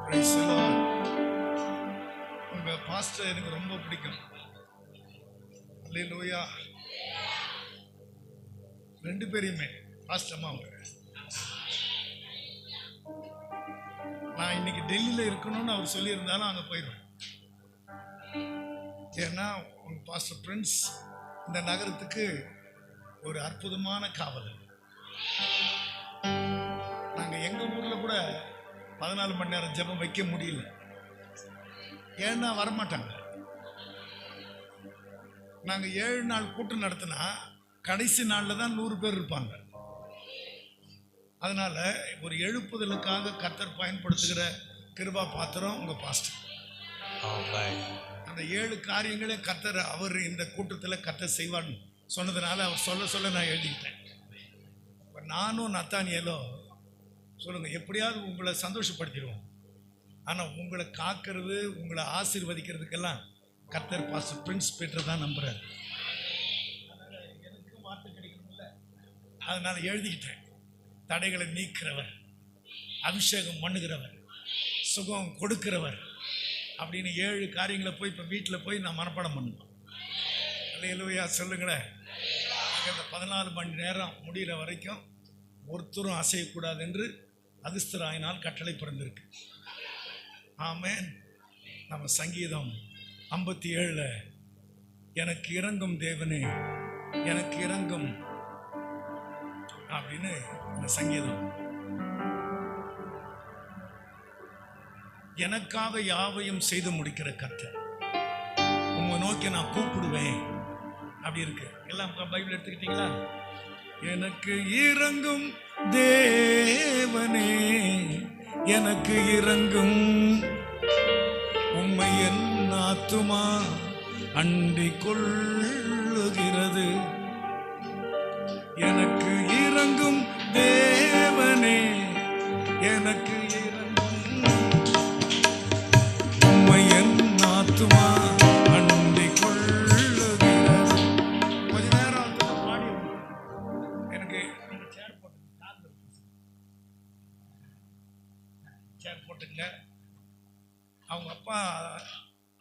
Praise the Lord. உங்க pastor எனக்கு ரொம்ப பிடிக்கும். அல்லேலூயா. ரெண்டு பேரையுமே பாஸ்டர் அம்மா அவங்க. நான் இன்னைக்கு டெல்லியில இருக்கணும்னு அவர் சொல்லியிருந்தாலும் அங்கே போயிடுவேன். ஏன்னா உங்க பாஸ்டர் பிரின்ஸ் இந்த நகரத்துக்கு ஒரு அற்புதமான காவலர். நாங்கள் எங்கள் ஊரில் கூட 14 மணி நேரம் ஜெபம் வைக்க முடியல. ஏன்னா வரமாட்டாங்க. நாங்கள் 7 நாள் கூட்டம் நடத்தினா கடைசி நாளில் தான் 100 பேர் இருப்பாங்க. அதனால ஒரு எழுப்புதலுக்காக கர்த்தர் பயன்படுத்துகிற கிருபா பாத்திரம் உங்க பாஸ்டர். அந்த 7 காரியங்களே கர்த்தர் அவர் இந்த கூட்டத்தில் கர்த்தர் செய்வான்னு சொன்னதுனால அவர் சொல்ல நான் எழுதிக்கிட்டேன். இப்போ நானும் நத்தானியலோ சொல்லுங்க, எப்படியாவது உங்களை சந்தோஷப்படுத்திடுவோம். ஆனால் உங்களை காக்கிறது, உங்களை ஆசீர்வதிக்கிறதுக்கெல்லாம் கர்த்தர் பாஸ்டர் பிரின்ஸ் பீட்டர் தான் நம்புறாரு. எனக்கு வார்த்தை கிடைக்கணும்ல, அதனால எழுதிக்கிட்டேன். தடைகளை நீக்கிறவர், அபிஷேகம் பண்ணுகிறவர், சுகம் கொடுக்கிறவர் அப்படின்னு 7 காரியங்களை போய் இப்போ வீட்டில் போய் நான் மனப்பாடம் பண்ணுவேன். அல்லேலூயா சொல்லுங்களேன். இந்த 14 மணி நேரம் முடிகிற வரைக்கும் ஒருத்தரும் அசையக்கூடாது என்று அகஸ்தராயினால் கட்டளை பிறந்திருக்கு. ஆமென். நம்ம சங்கீதம் 57 எனக்கு இறங்கும் தேவனே எனக்கு இறங்கும் அப்படின்னு இந்த சங்கீதம். எனக்காக யாவையும் செய்து முடிக்கிற கர்த்தர், உங்க நோக்கி நான் கூப்பிடுவேன் அப்படி இருக்கு. எல்லாம் பைபிள் எடுத்துக்கிட்டீங்களா? எனக்கு இறங்கும் தேவனே எனக்கு இறங்கும், உம்மை என் ஆத்துமா அண்டிக் கொள்ளுகிறது. எனக்கு இறங்கும் தேவனே எனக்கு இறங்கும், உம்மை என் ஆத்துமா அண்டிக் கொள்ளுகிறது. கொஞ்ச நேரம் பாடி எனக்கு சேர் போட்டுங்க. அவங்க அப்பா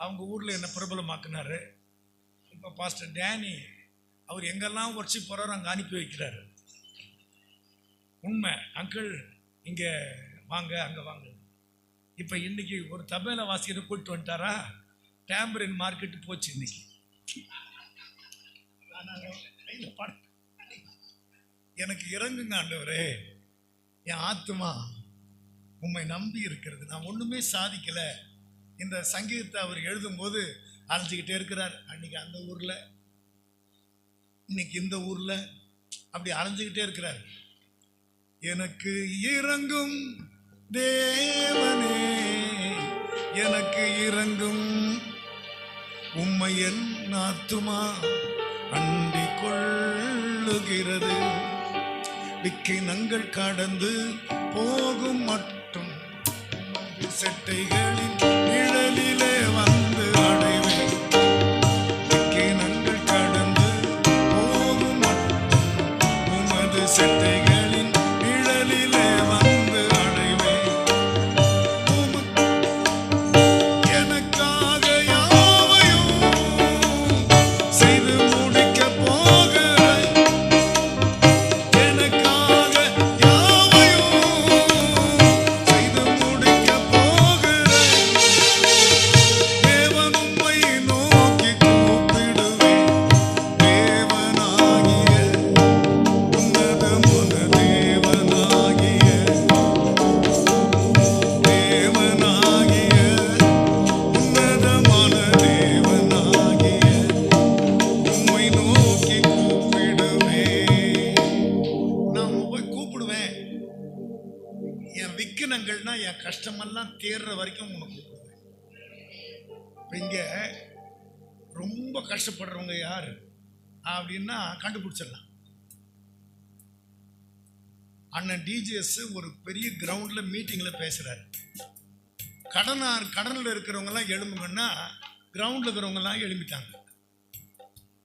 அவங்க ஊரில் என்ன பிரபலமாக்குனாரு. இப்போ பாஸ்டர் டேனி அவர் எங்கெல்லாம் ஒர்ஷிப் போகிறாரோ அங்கே அனுப்பி வைக்கிறாரு. உண்மை அங்கிள், இங்கே வாங்க அங்கே வாங்க. இப்போ இன்னைக்கு ஒரு தபேல வாசிக்கிற கூப்பிட்டு வந்துட்டாரா, டேம்பரின் மார்க்கெட்டு போச்சு இன்னைக்கு. எனக்கு இறங்குங்க ஆண்டவரே, என் ஆத்துமா உம்மை நம்பி இருக்கிறது. நான் ஒன்றுமே சாதிக்கல. இந்த சங்கீதத்தை அவர் எழுதும்போது அலைஞ்சிக்கிட்டே இருக்கிறார். அன்னைக்கு அந்த ஊரில், இன்னைக்கு இந்த ஊரில், அப்படி அலைஞ்சிக்கிட்டே இருக்கிறார். எனக்கு இறங்கும் தேவனே எனக்கு இறங்கும், உம்மை என் ஆத்துமா அண்டிக் கொள்ளுகிறது. விக்கினங்கள் கடந்து போகும் மட்டும் செட்டைகளின் நிழலிலே வந்து அடைவேன். விக்கினங்கள் கடந்து போகும் மட்டும் உமது செட்டைகளின் நிழலிலே வந்து அடைவேன். எனக்காக யாவையும் செய்து முடிக்க போகிறேன். எனக்காக யாவையும் செய்து முடிக்க போகிறேன். தேவன் உம்மை நோக்கி கூப்பிடுவேன். தேவனாகிய உன்னதமான தேவனாகிய தேவனாகிய உன்னதமான தேவனாகிய உம்மை நோக்கி கூப்பிடுவேன். நான் போய் கூப்பிடுவேன். என் விக்கினங்கள்னா என் கஷ்டமெல்லாம் தேர்ற வரைக்கும் உன்னை கூப்பிடுவேன். இப்போ இங்கே ரொம்ப கஷ்டப்படுறவங்க யார் அப்படின்னா கண்டுபிடிச்சிடலாம். அண்ணன் டிஜிஎஸ் ஒரு பெரிய கிரவுண்டில் மீட்டிங்கில் பேசுகிறாரு. கடனில் இருக்கிறவங்கெல்லாம் எழும்புங்கன்னா கிரவுண்டில் இருக்கிறவங்கெல்லாம் எழும்பிட்டாங்க.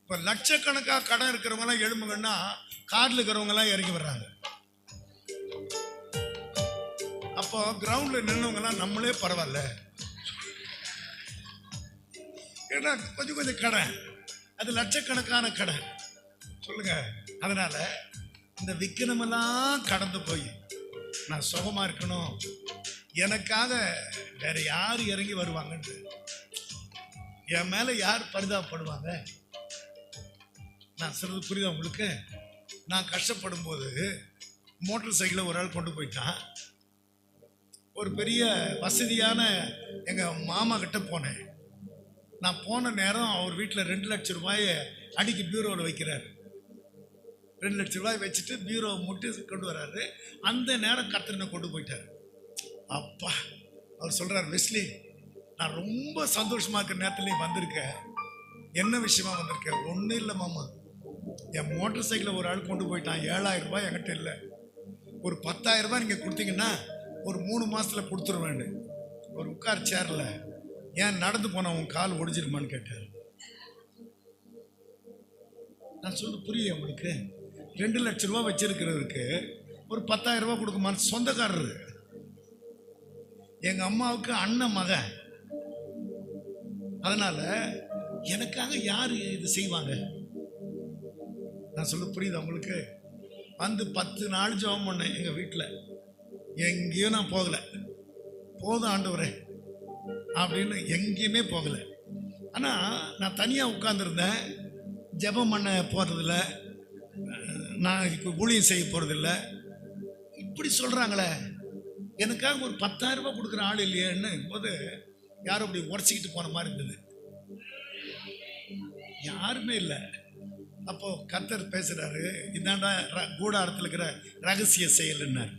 இப்போ லட்சக்கணக்காக கடன் இருக்கிறவங்கெல்லாம் எழும்புங்கன்னா காரில் இருக்கிறவங்கெல்லாம் இறங்கி வர்றாங்க. அப்போ கிரவுண்ட்ல நின்னவங்கலாம் நம்மளே பரவாயில்ல, ஏன்னா கொஞ்சம் கொஞ்சம் கடை, அது லட்சக்கணக்கான கடை சொல்லுங்க. அதனால இந்த விக்கிரமெல்லாம் கடந்து போய் நான் சுகமா இருக்கணும், எனக்காக வேற யார் இறங்கி வருவாங்கன்னு, என் மேல யார் பரிதாபப்படுவாங்க? நான் சொல்றது புரியுதா உங்களுக்கு? நான் கஷ்டப்படும் போது மோட்டார் சைக்கிளை ஒரு ஆள் கொண்டு போயிட்டான். ஒரு பெரிய வசதியான எங்க மாமா கிட்ட போனேன். நான் போன நேரம் அவர் வீட்டில் 2 லட்சம் ரூபாயை அடிக்கி பியூரோவில் வைக்கிறாரு. 2 லட்சம் ரூபாய் வச்சுட்டு பியூரோவை முட்டி கொண்டு வர்றாரு. அந்த நேரம் கர்த்தரை கொண்டு போயிட்டார். அப்பா, அவர் சொல்றாரு, வெஸ்லி நான் ரொம்ப சந்தோஷமா இருக்கிற நேரத்தில் நீ வந்திருக்க. என்ன விஷயமா வந்திருக்க? ஒன்றும் இல்லை மாமா, என் மோட்டார் சைக்கிளை ஒரு ஆள் கொண்டு போயிட்டான். 7000 ரூபாய் என்கிட்ட இல்லை. ஒரு 10,000 ரூபாய் நீங்கள் கொடுத்தீங்கன்னா ஒரு 3 மாசத்துல கொடுத்துருவேன்னு. ஒரு உட்கார் சேர்ல, ஏன் நடந்து போனா உன் கால் ஒடிஞ்சிருமான்னு கேட்டார். நான் சொல்ல புரியுது உங்களுக்கு? 2 லட்சம் ரூபாய் வச்சிருக்கிறவருக்கு ஒரு 10,000 ரூபாய் கொடுக்குமான்னு சொந்தக்காரரு. எங்க அம்மாவுக்கு அண்ணன் மகன். அதனால எனக்காக யாரு இது செய்வாங்க? நான் சொல்ல புரியுது உங்களுக்கு? வந்து 10 நாள் ஜெபம் பண்ணேன் எங்க வீட்டில். எங்கேயும் நான் போகல. போதும் ஆண்டவரே அப்படின்னு எங்கேயுமே போகல. ஆனா நான் தனியா உட்கார்ந்துருந்தேன். ஜெபம் பண்ண போறதில்ல, நான் ஊழியம் செய்ய போறதில்ல. இப்படி சொல்றாங்களே, எனக்காக ஒரு 10,000 ரூபாய் கொடுக்குற ஆள் இல்லையேன்னு போது யாரும் அப்படி உடச்சிக்கிட்டு போன மாதிரி இருந்தது. யாருமே இல்லை. அப்போ கர்த்தர் பேசுறாரு, இதாண்டா கூடாரத்தில் இருக்கிற ரகசிய செயல்னார்.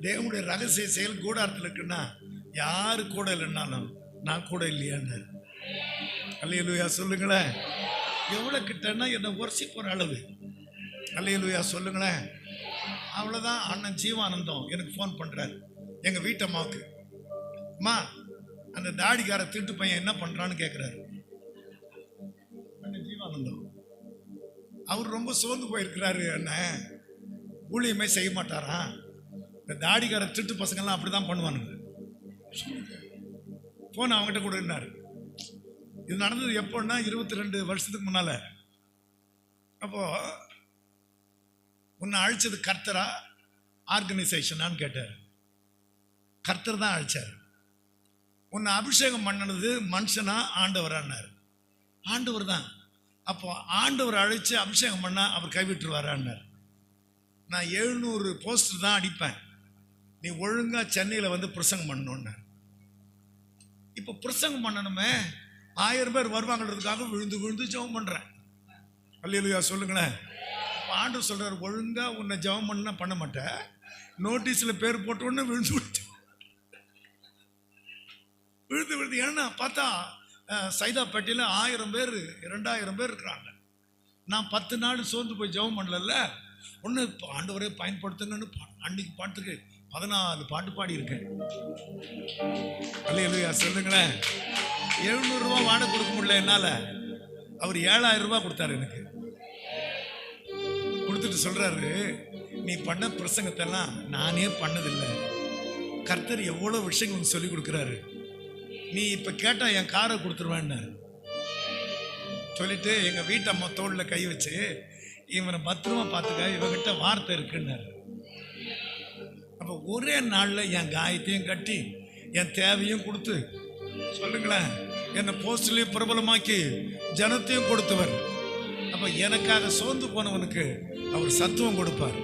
தேவனுடைய ரகசிய செயல் கூடாரத்தில் இருக்குன்னா யாரு கூட இல்லைன்னாலும் நான் கூட இல்லையான்னு. அல்லேலூயா சொல்லுங்களேன். எவ்வளவு கிட்டன்னா என்ன உரசி போற அளவு. அல்லேலூயா சொல்லுங்களேன். அவ்வளவுதான். அண்ணன் ஜீவானந்தம் எனக்கு ஃபோன் பண்றாரு, எங்க வீட்டம்மாவுக்கு. அம்மா, அந்த தாடிக்கார திட்டு பையன் என்ன பண்றான்னு கேட்கிறாரு. அண்ணன் ஜீவானந்தம் அவர் ரொம்ப சோர்ந்து போயிருக்கிறாரு. அண்ணன் ஊழியமே செய்ய மாட்டாரா? இந்த தாடிக்கார திட்டு பசங்கள்லாம் அப்படிதான் பண்ணுவானுங்க. போன் அவங்ககிட்ட கூட இருந்தாரு. இது நடந்தது எப்போன்னா 22 வருஷத்துக்கு முன்னால. அப்போ உன்னை அழிச்சது கர்த்தரா ஆர்கனைசேஷனான்னு கேட்டார். கர்த்தர் தான் அழிச்சார். உன்னை அபிஷேகம் பண்ணது மனுஷனா ஆண்டவரான்னாரு. ஆண்டவர் தான். அப்போ ஆண்டவர் அழைச்சு அபிஷேகம் பண்ணா அவர் கைவிட்டுருவாரான்னார். நான் 700 போஸ்டர் தான் அடிப்பேன், நீ ஒழுங்கா சென்னையில் வந்து பிரசங்கம் பண்ணணும்னு. இப்போ பிரசங்கம் பண்ணணுமே, 1000 பேர் வருவாங்கிறதுக்காக விழுந்து விழுந்து ஜெபம் பண்றேன். அல்லேலூயா சொல்லுங்களேன். ஆண்டவர் சொல்றாரு, ஒழுங்கா உன்னை ஜெபம் பண்ண மாட்டேன், நோட்டீஸ்ல பேர் போட்ட உடனே விழுந்து விழுந்து. ஏன்னா பார்த்தா சைதாப்பேட்டையில் 1000 பேர் 2000 பேர் இருக்கிறாங்க. நான் 10 நாள் சோர்ந்து போய் ஜெபம் பண்ணல. ஒன்று ஆண்டவரே பயன்படுத்துங்கன்னு அன்னைக்கு பாட்டுக்கு 14 பாட்டு பாடி இருக்கேன். அல்லேலூயா சொல்லுங்களேன். 700 ரூபாய் வாடகை கொடுக்க முடியல என்னால. அவர் 7000 ரூபாய் கொடுத்தாரு எனக்கு. கொடுத்துட்டு சொல்றாரு, நீ பண்ண பிரசங்கத்தை எல்லாம் நானே பண்ணதில்லை, கர்த்தர் எவ்வளவு விஷயங்கள் சொல்லி கொடுக்குறாரு, நீ இப்ப கேட்டா என் காரை கொடுத்துருவேன்னு சொல்லிட்டு எங்க வீட்டம்மா தோல்ல கை வச்சு, இவனை பத்திரமா பார்த்துக்க, இவங்கிட்ட வார்த்தை இருக்குன்னாரு. அப்ப ஒரே நாள்ல என் காயத்தையும் கட்டி என் தேவையும் கொடுத்து, சொல்லுங்களேன், என்னை போஸ்ட்லயும் பிரபலமாக்கி ஜனத்தையும் கொடுத்தவர். அப்ப எனக்காக சோர்ந்து போனவனுக்கு அவர் சத்துவம் கொடுப்பார்.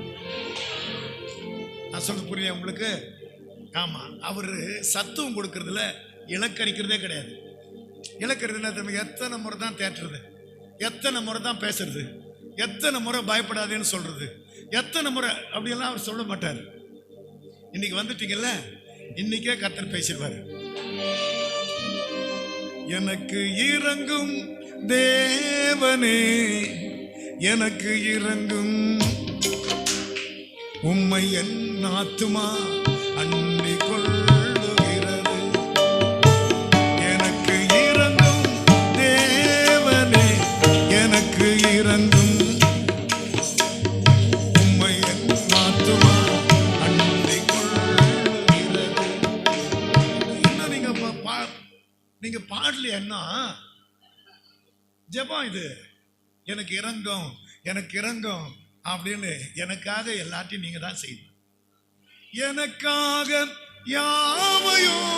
நான் சொல்றது புரியல உங்களுக்கு? ஆமா, அவரு சத்துவம் கொடுக்கறதுல இலக்கரிக்கிறதே கிடையாது. இலக்கறிறது எத்தனை முறை தான் தேற்றுறது, எத்தனை முறை தான் பேசுறது, எத்தனை முறை பயப்படாதேன்னு சொல்றது, எத்தனை முறை அப்படியெல்லாம் அவர் சொல்ல மாட்டார். இன்னைக்கு வந்துட்டீங்கல்ல, இன்னைக்கே கர்த்தர் பேசிடுவாரு. எனக்கு இறங்கும் தேவனே, எனக்கு இறங்கும், உம்மை என் ஆத்துமா அண்டிக் கொள்ளுகிறது. எனக்கு இறங்கும் தேவனே, எனக்கு இறங்கும், உம்மை என் ஆத்துமா அண்டிக் கொள்ளுகிறது. மாறலையா என்ன ஜெபம் இது? எனக்கு இறங்கும் எனக்கு இறங்கும் அப்படின்னு எனக்காக எல்லாத்தையும் நீங்க தான் செய்யணும். எனக்காக யாவையும்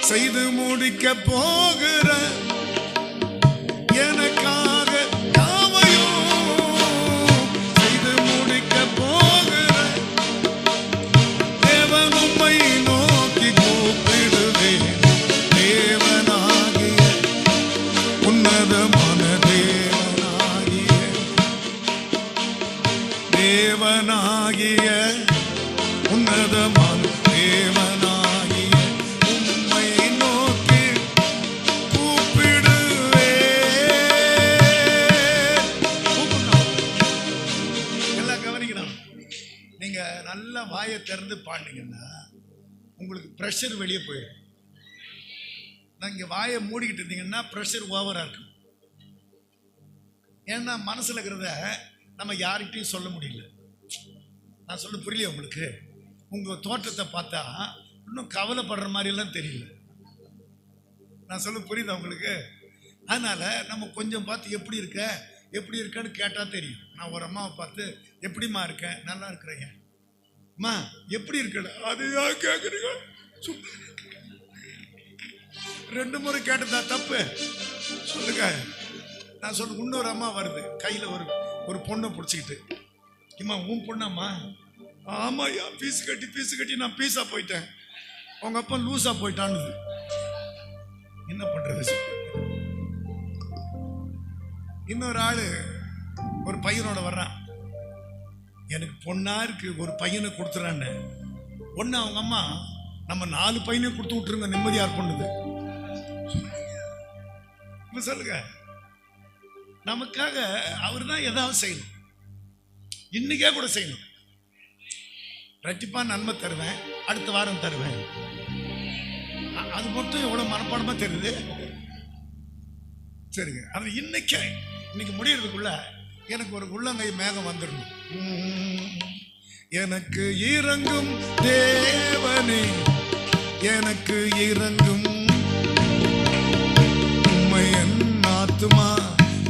செய்து முடிக்க போகிற, எனக்காக யாவையும் செய்து முடிக்க போகிற தேவன் உம்மை நோக்கி கூப்பிடுவேன். தேவனாகிய உன்னதமான தேவனாகிய உன்னதமான தேவனாகிய உம்மை நோக்கி கூப்பிடுவேன். எல்லாம் கவனிக்கணும். நீங்க நல்ல வாயை திறந்து பாடுனீங்கன்னா உங்களுக்கு ப்ரெஷர் வெளியே போயிடும். நீங்க வாயை மூடிக்கிட்டு இருந்தீங்கன்னா ப்ரெஷர் ஓவரா இருக்கும். ஏன்னா மனசுல இருக்கிறத நம்ம யார்கிட்டையும் சொல்ல முடியல. நான் சொல்ல புரியல உங்களுக்கு? உங்க தோற்றத்தை பார்த்தா இன்னும் கவலைப்படுற மாதிரிலாம் தெரியல. நான் சொல்ல புரியுதா உங்களுக்கு? அதனால நம்ம கொஞ்சம் பார்த்து எப்படி இருக்கேன்னு கேட்டா தெரியும். நான் ஒரு அம்மாவை பார்த்து எப்படிமா இருக்கேன், நல்லா இருக்கிறேங்க அம்மா, எப்படி இருக்க, அது கேட்குறீங்க. 2 முறை கேட்டதா தப்பு சொல்லுங்க. நான் சொல்ல இன்னொரு அம்மா வருது, கையில ஒரு பொண்ணை பிடிச்சிக்கிட்டு, இம்மா உன் பொண்ணாம்மா? ஆமாய்யா, பீஸ் கட்டி நான் பீஸா போயிட்டேன், உங்க அப்பா லூஸா போயிட்டான்னு. என்ன பண்றது? இன்னொரு ஆளு ஒரு பையனோட வர்றான், எனக்கு பொண்ணா இருக்கு, ஒரு பையனை கொடுத்துறான்னு. ஒன்னு அவங்க அம்மா நம்ம 4 பையனையும் கொடுத்து விட்டுருங்க, நிம்மதியா பண்ணுது. சொல்லுங்க, நமக்காக அவர் தான் ஏதாவது செய்யணும். இன்னைக்கே கூட செய்யணும். ரெட்டிப்பா நன்மை தருவேன், அடுத்த வாரம் தருவேன். அது மட்டும் எவ்வளவு மனப்பாடமா தெரியுது. சரிங்க, அது இன்னைக்கு முடியறதுக்குள்ள எனக்கு ஒரு உள்ளங்கை மேகம் வந்துடணும். எனக்கு இறங்கும் தேவனே, எனக்கு இறங்கும், உம்மை என் ஆத்துமா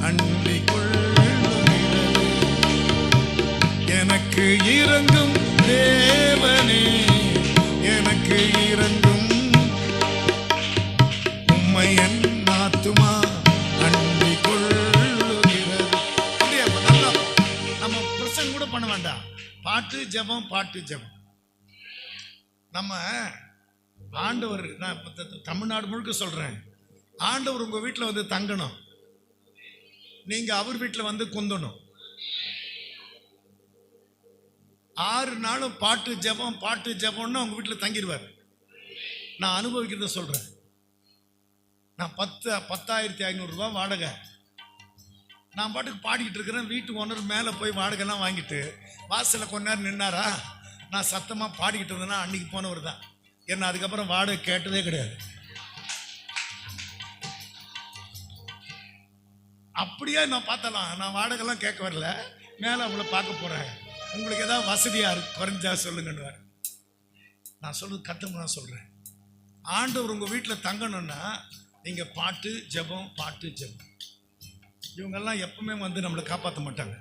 அண்டிக் கொள்ளுகிறது. எனக்கு இறங்கும் தேவனே, எனக்கு இறங்கும், உம்மை என் ஆத்துமா அண்டிக் கொள்ளுகிறது. அப்படியே நல்லா நம்ம பிரசங்கம் கூட பண்ண வேண்டாம். பாட்டு ஜெபம், பாட்டு ஜெபம். நம்ம ஆண்டவர், நான் தமிழ்நாடு முழுக்க சொல்றேன், ஆண்டவர் உங்க வீட்டில் வந்து தங்கணும், நீங்க அவர் வீட்டில் வந்து குந்தணும். 6 நாளும் பாட்டு ஜெபம் பாட்டு ஜெபம்னு உங்க வீட்டில் தங்கிடுவார். நான் அனுபவிக்கிறத சொல்றேன். நான் 10,500 ரூபாய் வாடகை. நான் பாட்டுக்கு பாடிக்கிட்டு இருக்கிறேன். வீட்டு ஓனர் மேலே போய் வாடகைலாம் வாங்கிட்டு வாசலில் கொஞ்ச நேரம் நின்னாரா, நான் சத்தமாக பாடிக்கிட்டு இருந்தேன்னா அன்னைக்கு போனவர் தான். என்ன அதுக்கப்புறம் வாடகை கேட்டதே கிடையாது. அப்படியே நான் பார்த்தலாம், நான் வாடகைலாம் கேட்க வரல, மேலே அவங்கள பார்க்க போகிறேன், உங்களுக்கு ஏதாவது வசதியாக குறைஞ்சா சொல்லுங்கன்னு. நான் சொல்றது கத்தம் நான் சொல்கிறேன். ஆண்டவர் உங்கள் வீட்டில் தங்கணும்னா நீங்கள் பாட்டு ஜெபம் பாட்டு ஜெபம். இவங்கெல்லாம் எப்பவுமே வந்து நம்மளை காப்பாற்ற மாட்டாங்க.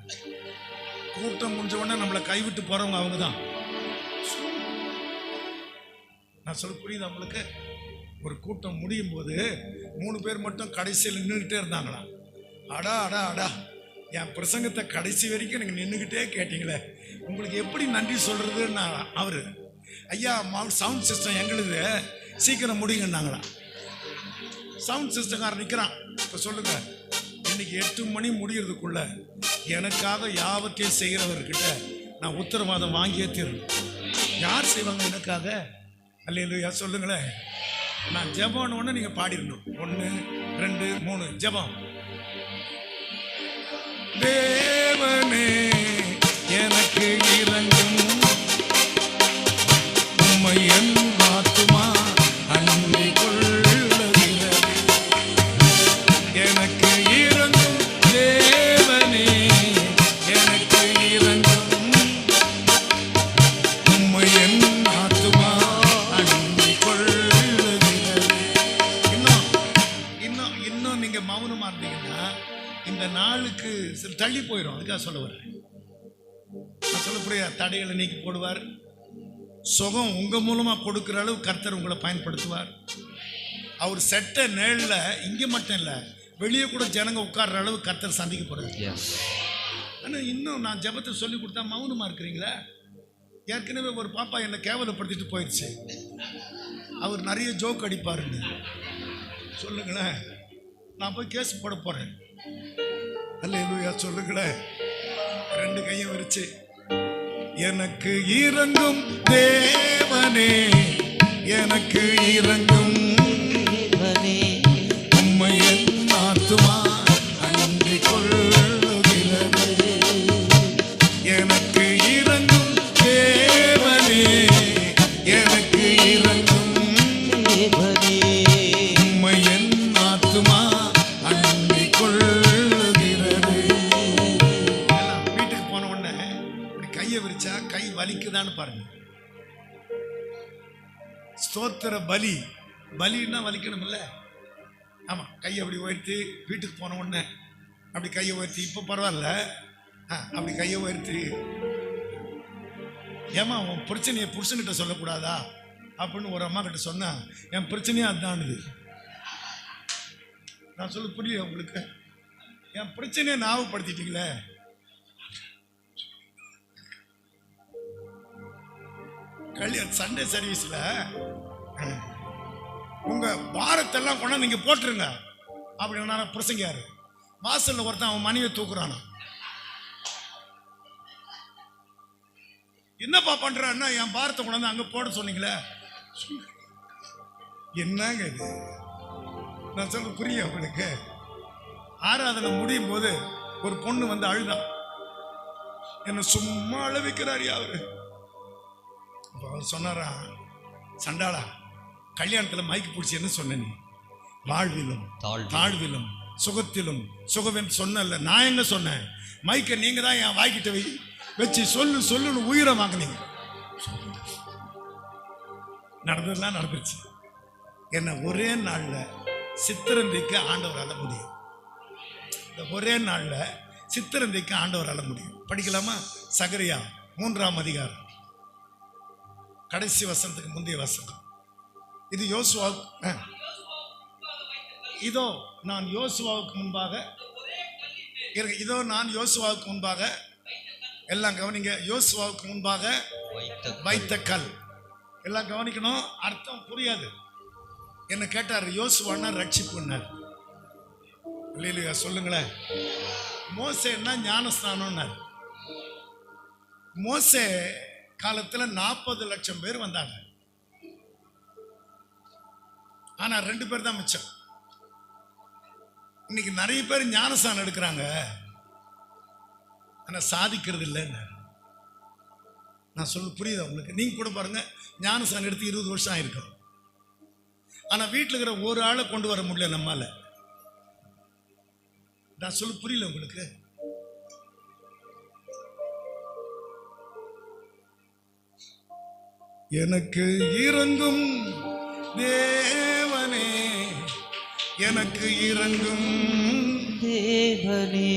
கூட்டம் முடிஞ்ச உடனே நம்மளை கைவிட்டு போகிறவங்க அவங்க தான். நான் சொல்ல புரியுது அவங்களுக்கு? ஒரு கூட்டம் முடியும் போது 3 பேர் மட்டும் கடைசியில் நின்றுக்கிட்டே இருந்தாங்களா. அடா அடா அடா, என் பிரசங்கத்தை கடைசி வரைக்கும் நீங்கள் நின்றுக்கிட்டே கேட்டீங்களே, உங்களுக்கு எப்படி நன்றி சொல்கிறதுன்னு. அவர் ஐயா சவுண்ட் சிஸ்டம் எங்களுது, சீக்கிரம் முடியுங்கன்னாங்களா. சவுண்ட் சிஸ்டம்காரன் நிற்கிறான். இப்போ சொல்லுங்க, இன்னைக்கு 8 மணி முடிகிறதுக்குள்ள எனக்காக யாவற்றையும் செய்கிறவர்கிட்ட நான் உத்தரவாதம் வாங்கியே தீரணும். யார் செய்வாங்க எனக்காக? அல்லேலூயா சொல்லுங்களேன். நான் ஜெபம்னு ஒன்று நீங்கள் பாடிடணும். 1 2 3 ஜெபம். தேவனே எனக்கு இறங்கும், உம்மை என் ஆத்துமா அண்டிக் கொள்ளுகிறது. எனக்கு இறங்கும் தேவனே, எனக்கு இறங்கும், உம்மை என் ஆத்துமா அண்டிக் கொள்ளுகிறது. இன்னும் ஆளுக்கு சில தள்ளி போயிடும். அதுக்காக சொல்ல வர்றேன். நான் சொல்ல புரிய தடைகளை நீக்கி போடுவார். சுகம் உங்க மூலமா கொடுக்கிற அளவு கர்த்தர் உங்களை பயன்படுத்துவார். அவர் செட்ட நேரில் இங்கே மட்டும் இல்லை, வெளியே கூட ஜனங்க உட்கார்ற அளவு கர்த்தர் சந்திக்க போறாரு. ஆனால் இன்னும் நான் ஜெபத்தை சொல்லி கொடுத்தா மௌனமா இருக்கிறீங்களா? ஏற்கனவே ஒரு பாப்பா என்னை கேவலப்படுத்திட்டு போயிடுச்சு. அவர் நிறைய ஜோக் அடிப்பாருன்னு சொல்லுங்களேன். நான் போய் கேஸ் போட போறேன். அல்லேலூயா சொல்லுங்களேன். 2 கையும் விரிச்சு, எனக்கு இறங்கும் தேவனே, எனக்கு இறங்கும் தேவனே, உம்மை என் ஆத்துமா அண்டிக் கொள்ளுகிறது. எனக்கு இறங்கும் தேவனே, எனக்கு இறங்கும் தேவனே, உம்மை என் ஆத்துமா அண்டிக் கொள்ளுகிறது. வீட்டுக்கு போன உடனே கையை விரிச்சா கை வலிக்குதான்னு பாருங்க. ஸ்தோத்திர பலி, பலின்னா வலிக்கணும் இல்ல? ஆமா, கையை அப்படி உயர்த்தி வீட்டுக்கு போன உடனே அப்படி கையை உயர்த்தி, இப்போ பரவாயில்ல, அப்படி கையை உயர்த்தி, ஏமா உன் பிரச்சனையை புருஷன்கிட்ட சொல்லக்கூடாதா அப்படின்னு ஒரு அம்மா கிட்ட சொன்னா, என் பிரச்சனையே அதுதானுது. நான் சொல்ல புரியல உங்களுக்கு? என் பிரச்சனையை ஞாபகப்படுத்திட்டீங்களே. சண்டே சர்வீஸ்ல உங்க பாரத்தெல்லாம் கொண்டாந்து நீங்க போட்டுருங்க அப்படின்னா பிரசங்கியாரு. வாசல்ல ஒருத்தன் அவன் மனைவியை தூக்குறானா. என்னப்பா பண்றான்னா, என் பாரத்தை கொண்டாந்து அங்க போட சொன்னீங்களே. என்னங்க இது? நான் சொல்ல புரிய உங்களுக்கு? ஆராதனை முடியும் போது ஒரு பொண்ணு வந்து அழுதான். என்ன சும்மா அழவிக்கிறாரு அவரு. அவர் சொன்னாரா, சண்டாளா, கல்யாணத்தில் மைக்கு பிடிச்சி என்ன சொன்ன நீ? வாழ்விலும் தாழ்விலும் சுகத்திலும் சுகவென்று சொன்னல. நான் எங்க சொன்னேன்? மைக்கை நீங்க தான் என் வாய்க்கிட்ட வச்சு சொல்லுன்னு உயிரை வாங்கினீங்க. நடந்ததெல்லாம் நடந்துருச்சு. என்ன ஒரே நாள்ல சித்திரந்தைக்கு ஆண்டவரால முடியும். இந்த ஒரே நாள்ல சித்திரந்தைக்கு ஆண்டவரால முடியும். படிக்கலாமா? சகரியா 3ஆம் அதிகாரம் கடைசி வசனத்துக்கு முந்தைய வசனம். இது யோசுவாவுக்கு, இதோ நான் யோசுவாவுக்கு முன்பாக, இதோ நான் யோசுவாவுக்கு முன்பாக, எல்லாம் கவனிங்க, யோசுவாவுக்கு முன்பாக வைத்த கல். எல்லாம் கவனிக்கணும், அர்த்தம் புரியாது. என்ன கேட்டார், யோசுவான்னா ரட்சிப்புன்னார். இல்லையா? சொல்லுங்களேன். மோசேன்னா ஞானஸ்தானம்னார். மோசே காலத்துல 40 லட்சம் பேர் வந்தாங்க. ஆனா 2 பேர் தான் மிச்சம். இன்னைக்கு நிறைய பேர் ஞானஸ்தானம் எடுக்கிறாங்க, ஆனா சாதிக்கிறது இல்லைன்னு. நான் சொல்ல புரியுதா உங்களுக்கு? நீங்க கூட பாருங்க, ஞானஸ்தானம் எடுத்து 20 வருஷம் ஆயிருக்கும். ஆனா வீட்டில் இருக்கிற ஒரு ஆளை கொண்டு வர முடியல நம்மால. நான் சொல்ல புரியல உங்களுக்கு? எனக்கு இறங்கும் தேவனே, எனக்கு இறங்கும் தேவனே,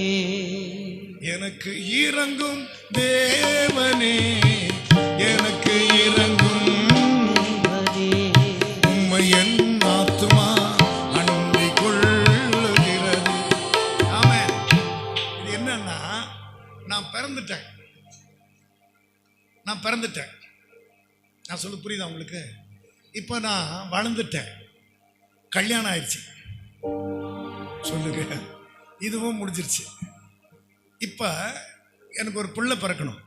எனக்கு இறங்கும் தேவனே, எனக்கு இறங்கும் தேவனே, உம்மை என் ஆத்துமா அண்டிக் கொள்ளுகிறது. ஆமென். இது என்னன்னா, நான் பிறந்துட்டேன். நான் சொல்ல புரியுதா உங்களுக்கு? இப்போ நான் வளர்ந்துட்டேன், கல்யாணம் ஆயிடுச்சு. சொல்லுங்க, இதுவும் முடிஞ்சிருச்சு. இப்போ எனக்கு ஒரு பிள்ளை பிறக்கணும்.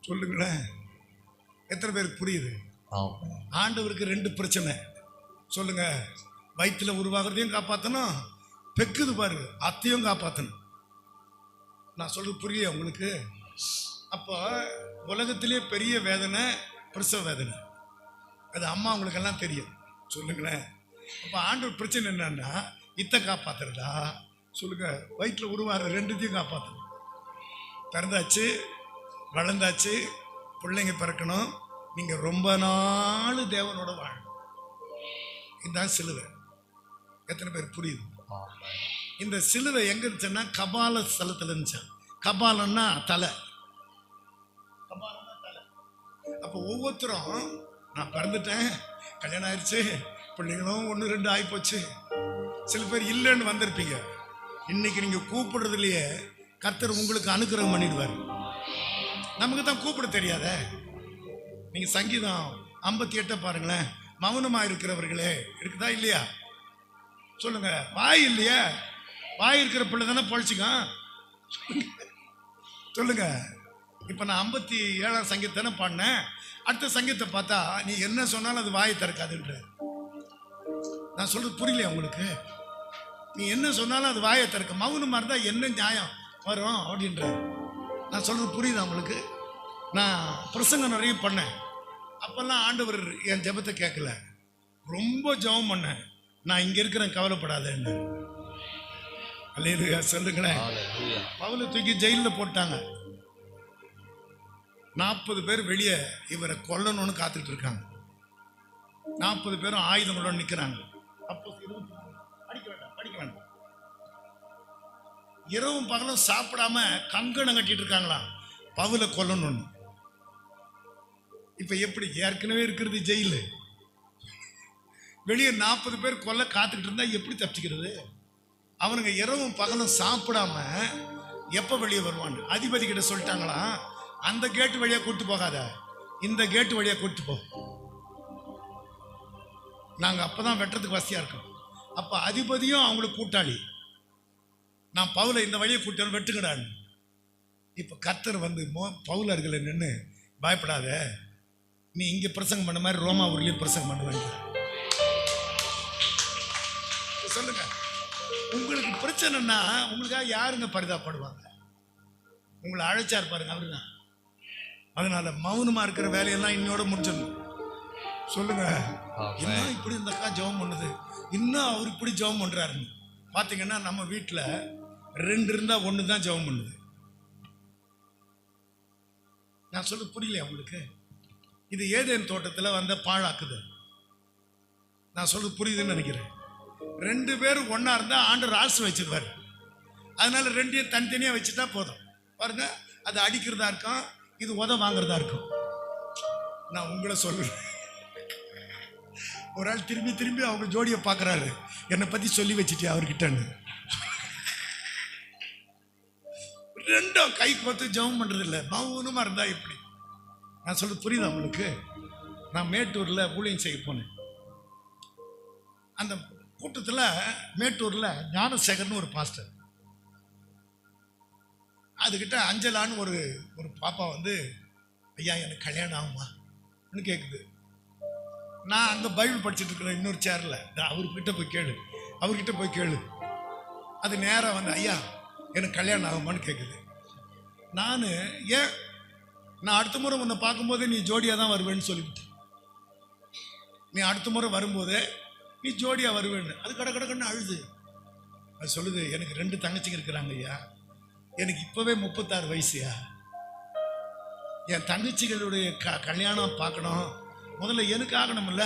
சொல்லுங்களேன், எத்தனை பேருக்கு புரியுது? ஆண்டவருக்கு 2 பிரச்சனை. சொல்லுங்க, வயிற்றுல உருவாகிறதையும் காப்பாற்றணும், பெக்குது பாரு அத்தையும் காப்பாற்றணும். நான் சொல்றது புரியல உங்களுக்கு? அப்போ உலகத்திலே பெரிய வேதனை பிரசவ வேதனை. அது அம்மா உங்களுக்கெல்லாம் தெரியும். சொல்லுங்களேன். அப்போ ஆண்டவர் பிரச்சனை என்னன்னா, இத்தை காப்பாத்துறதா? சொல்லுங்க, வயிற்றில் உருவாகிற 2த்தையும் காப்பாற்றணும். பிறந்தாச்சு, வளர்ந்தாச்சு, பிள்ளைங்க பிறக்கணும், நீங்க ரொம்ப நாள் தேவனோட வாழணும். இதுதான் சிலுவை. எத்தனை பேர் புரியுது? இந்த சிலுவை எங்க இருந்துச்சுன்னா கபால ஸ்தலத்துல இருந்துச்சு. கபாலன்னா தலை. அப்போ ஒவ்வொருத்தரும் நான் பிறந்துட்டேன், கல்யாணம் ஆயிடுச்சு, பிள்ளைங்களும் 1 2 ஆகிப்போச்சு, சில பேர் இல்லைன்னு வந்திருப்பீங்க. இன்னைக்கு நீங்க கூப்பிடுறதுலயே கர்த்தர் உங்களுக்கு அனுக்கிரகம் பண்ணிடுவார். நமக்கு தான் கூப்பிட தெரியாத. நீங்க சங்கீதம் 58 பாருங்களேன். மௌனமா இருக்கிறவர்களே இருக்குதா இல்லையா சொல்லுங்க. வாய் இல்லையா? வாய் இருக்கிற பிள்ளை தானே பொழைச்சிக்க சொல்லுங்க. இப்ப நான் 57ஆம் சங்கீதம் தானே பாடினேன். அடுத்த சங்கீதத்தை பார்த்தா நீ என்ன சொன்னாலும் அது வாயை திறக்காதுன்ற. நான் சொல்றது புரியலையா உங்களுக்கு? நீ என்ன சொன்னாலும் அது வாயை திறக்க. மௌனமா இருந்தா என்ன நியாயம் வரும் அப்படின்ற. நான் சொல்றது புரியுதா உங்களுக்கு? நான் பிரசங்கம் நிறைய பண்ணேன். அப்பெல்லாம் ஆண்டவர் என் ஜெபத்தை கேட்கல. ரொம்ப ஜெபம் பண்ணேன். நான் இங்க இருக்கிறேன், கவலைப்படாதேன்னு. அல்லேலூயா சொல்லுங்களேன். பவுலை தூக்கி ஜெயிலில் போட்டாங்க. 40 பேர் வெளியே இவரை கொல்லணும்னு காத்துட்டு இருக்காங்க. 40 பேரும் ஆயுதங்களோட நிற்கிறாங்க. அப்போ படிக்க வேண்டாம். இரவும் பகலும் சாப்பிடாம கங்கணம் கட்டிட்டு இருக்காங்களா பவுலை கொல்லணும்னு. இப்ப எப்படி? ஏற்கனவே இருக்கிறது ஜெயிலு, வெளியே 40 பேர் கொல்ல காத்துக்கிட்டு இருந்தா எப்படி தப்பிச்சுக்கிறது? அவனுங்க இரவும் பகலும் சாப்பிடாம எப்ப வெளியே வருவான்னு அதிபதி கிட்ட சொல்லிட்டாங்களா, அந்த கேட்டு வழியா கூட்டு போகாத, இந்த கேட்டு வழியா கூட்டு போ, நாங்க அப்பதான் வெட்டுறதுக்கு வசதியா இருக்கோம். அப்ப அதிபதியும் அவங்களுக்கு கூட்டாளி. நான் பவுலை இந்த வழியை கூட்டு வெட்டுக்கடான்னு. இப்ப கர்த்தர் வந்து பவுலர்களை நின்று பயப்படாத, நீ இங்க பிரசங்கம் பண்ண மாதிரி ரோமா ஊர்லயும் பிரசங்கம் பண்ணுவாங்க. சொல்லுங்க, உங்களுக்கு பிரச்சனைன்னா உங்களுக்காக யாருங்க பரிதாபப்படுவாங்க? உங்களை அழைச்சார் பாருங்க, அவருதான். அதனால மௌனமா இருக்கிற வேலையெல்லாம் இன்னோட முடிச்சிடணும். சொல்லுங்க, இன்னும் இப்படி இந்த அக்கா ஜெபம் பண்ணுது, இன்னும் அவர் இப்படி ஜெபம் பண்றாருன்னு பாத்தீங்கன்னா நம்ம வீட்டுல 2 இருந்தா 1 தான் ஜெபம் பண்ணுது. நான் சொல்ல புரியலையா உங்களுக்கு? இது ஏதேன் தோட்டத்தில் வந்த பாழாக்குது. நான் சொல்றது புரியுதுன்னு நினைக்கிறேன். 2 பேரும் ஒன்னா இருந்தா ஆண்டவர் ஆசை வச்சிருவாரு. அதனால 2ஐயும் தனித்தனியா வச்சுட்டா போதும். பாருங்க, அது அடிக்கிறதா இருக்கும், இது உத வாங்குறதா இருக்கும். நான் உங்களை சொல்றேன். ஒரு ஆள் திரும்பி திரும்பி அவங்க ஜோடியை பார்க்கறாரு, என்னை பத்தி சொல்லி வச்சுட்டே அவர்கிட்டன்னு. 2ம் கை கோத்து ஜெபம் பண்றது இல்லை, மௌனமா இருந்தா எப்படி? நான் சொல்றது புரியுதா உங்களுக்கு? நான் மேட்டூர்ல ஊழியம் செய்ய போனேன். அந்த கூட்டத்தில் மேட்டூர்ல ஞானசேகர்னு ஒரு பாஸ்டர், அதுகிட்ட அஞ்சலான்னு ஒரு பாப்பா வந்து, ஐயா எனக்கு கல்யாணம் ஆகுமான்னு கேட்குது. நான் அங்கே பைபிள் படிச்சுட்டு இருக்கிறேன் இன்னொரு சேர்ல. அவர்கிட்ட போய் கேளு. அது நேராக வந்து, ஐயா எனக்கு கல்யாணம் ஆகுமான்னு கேட்குது. நான் அடுத்த முறை உன்னை பார்க்கும்போதே நீ ஜோடியாக தான் வருவேன்னு சொல்லிவிட்டேன். நீ அடுத்த முறை வரும்போதே நீ ஜோடியாக வருவேன்னு. அது கடக்கடன்னு அழுது. அது சொல்லுது, எனக்கு 2 தங்கச்சிங்க இருக்கிறாங்க ஐயா, எனக்கு இப்போவே 36 வயசுயா, என் தங்கச்சிகளுடைய கல்யாணம் பார்க்கணும், முதல்ல எனக்கு ஆகணும்ல.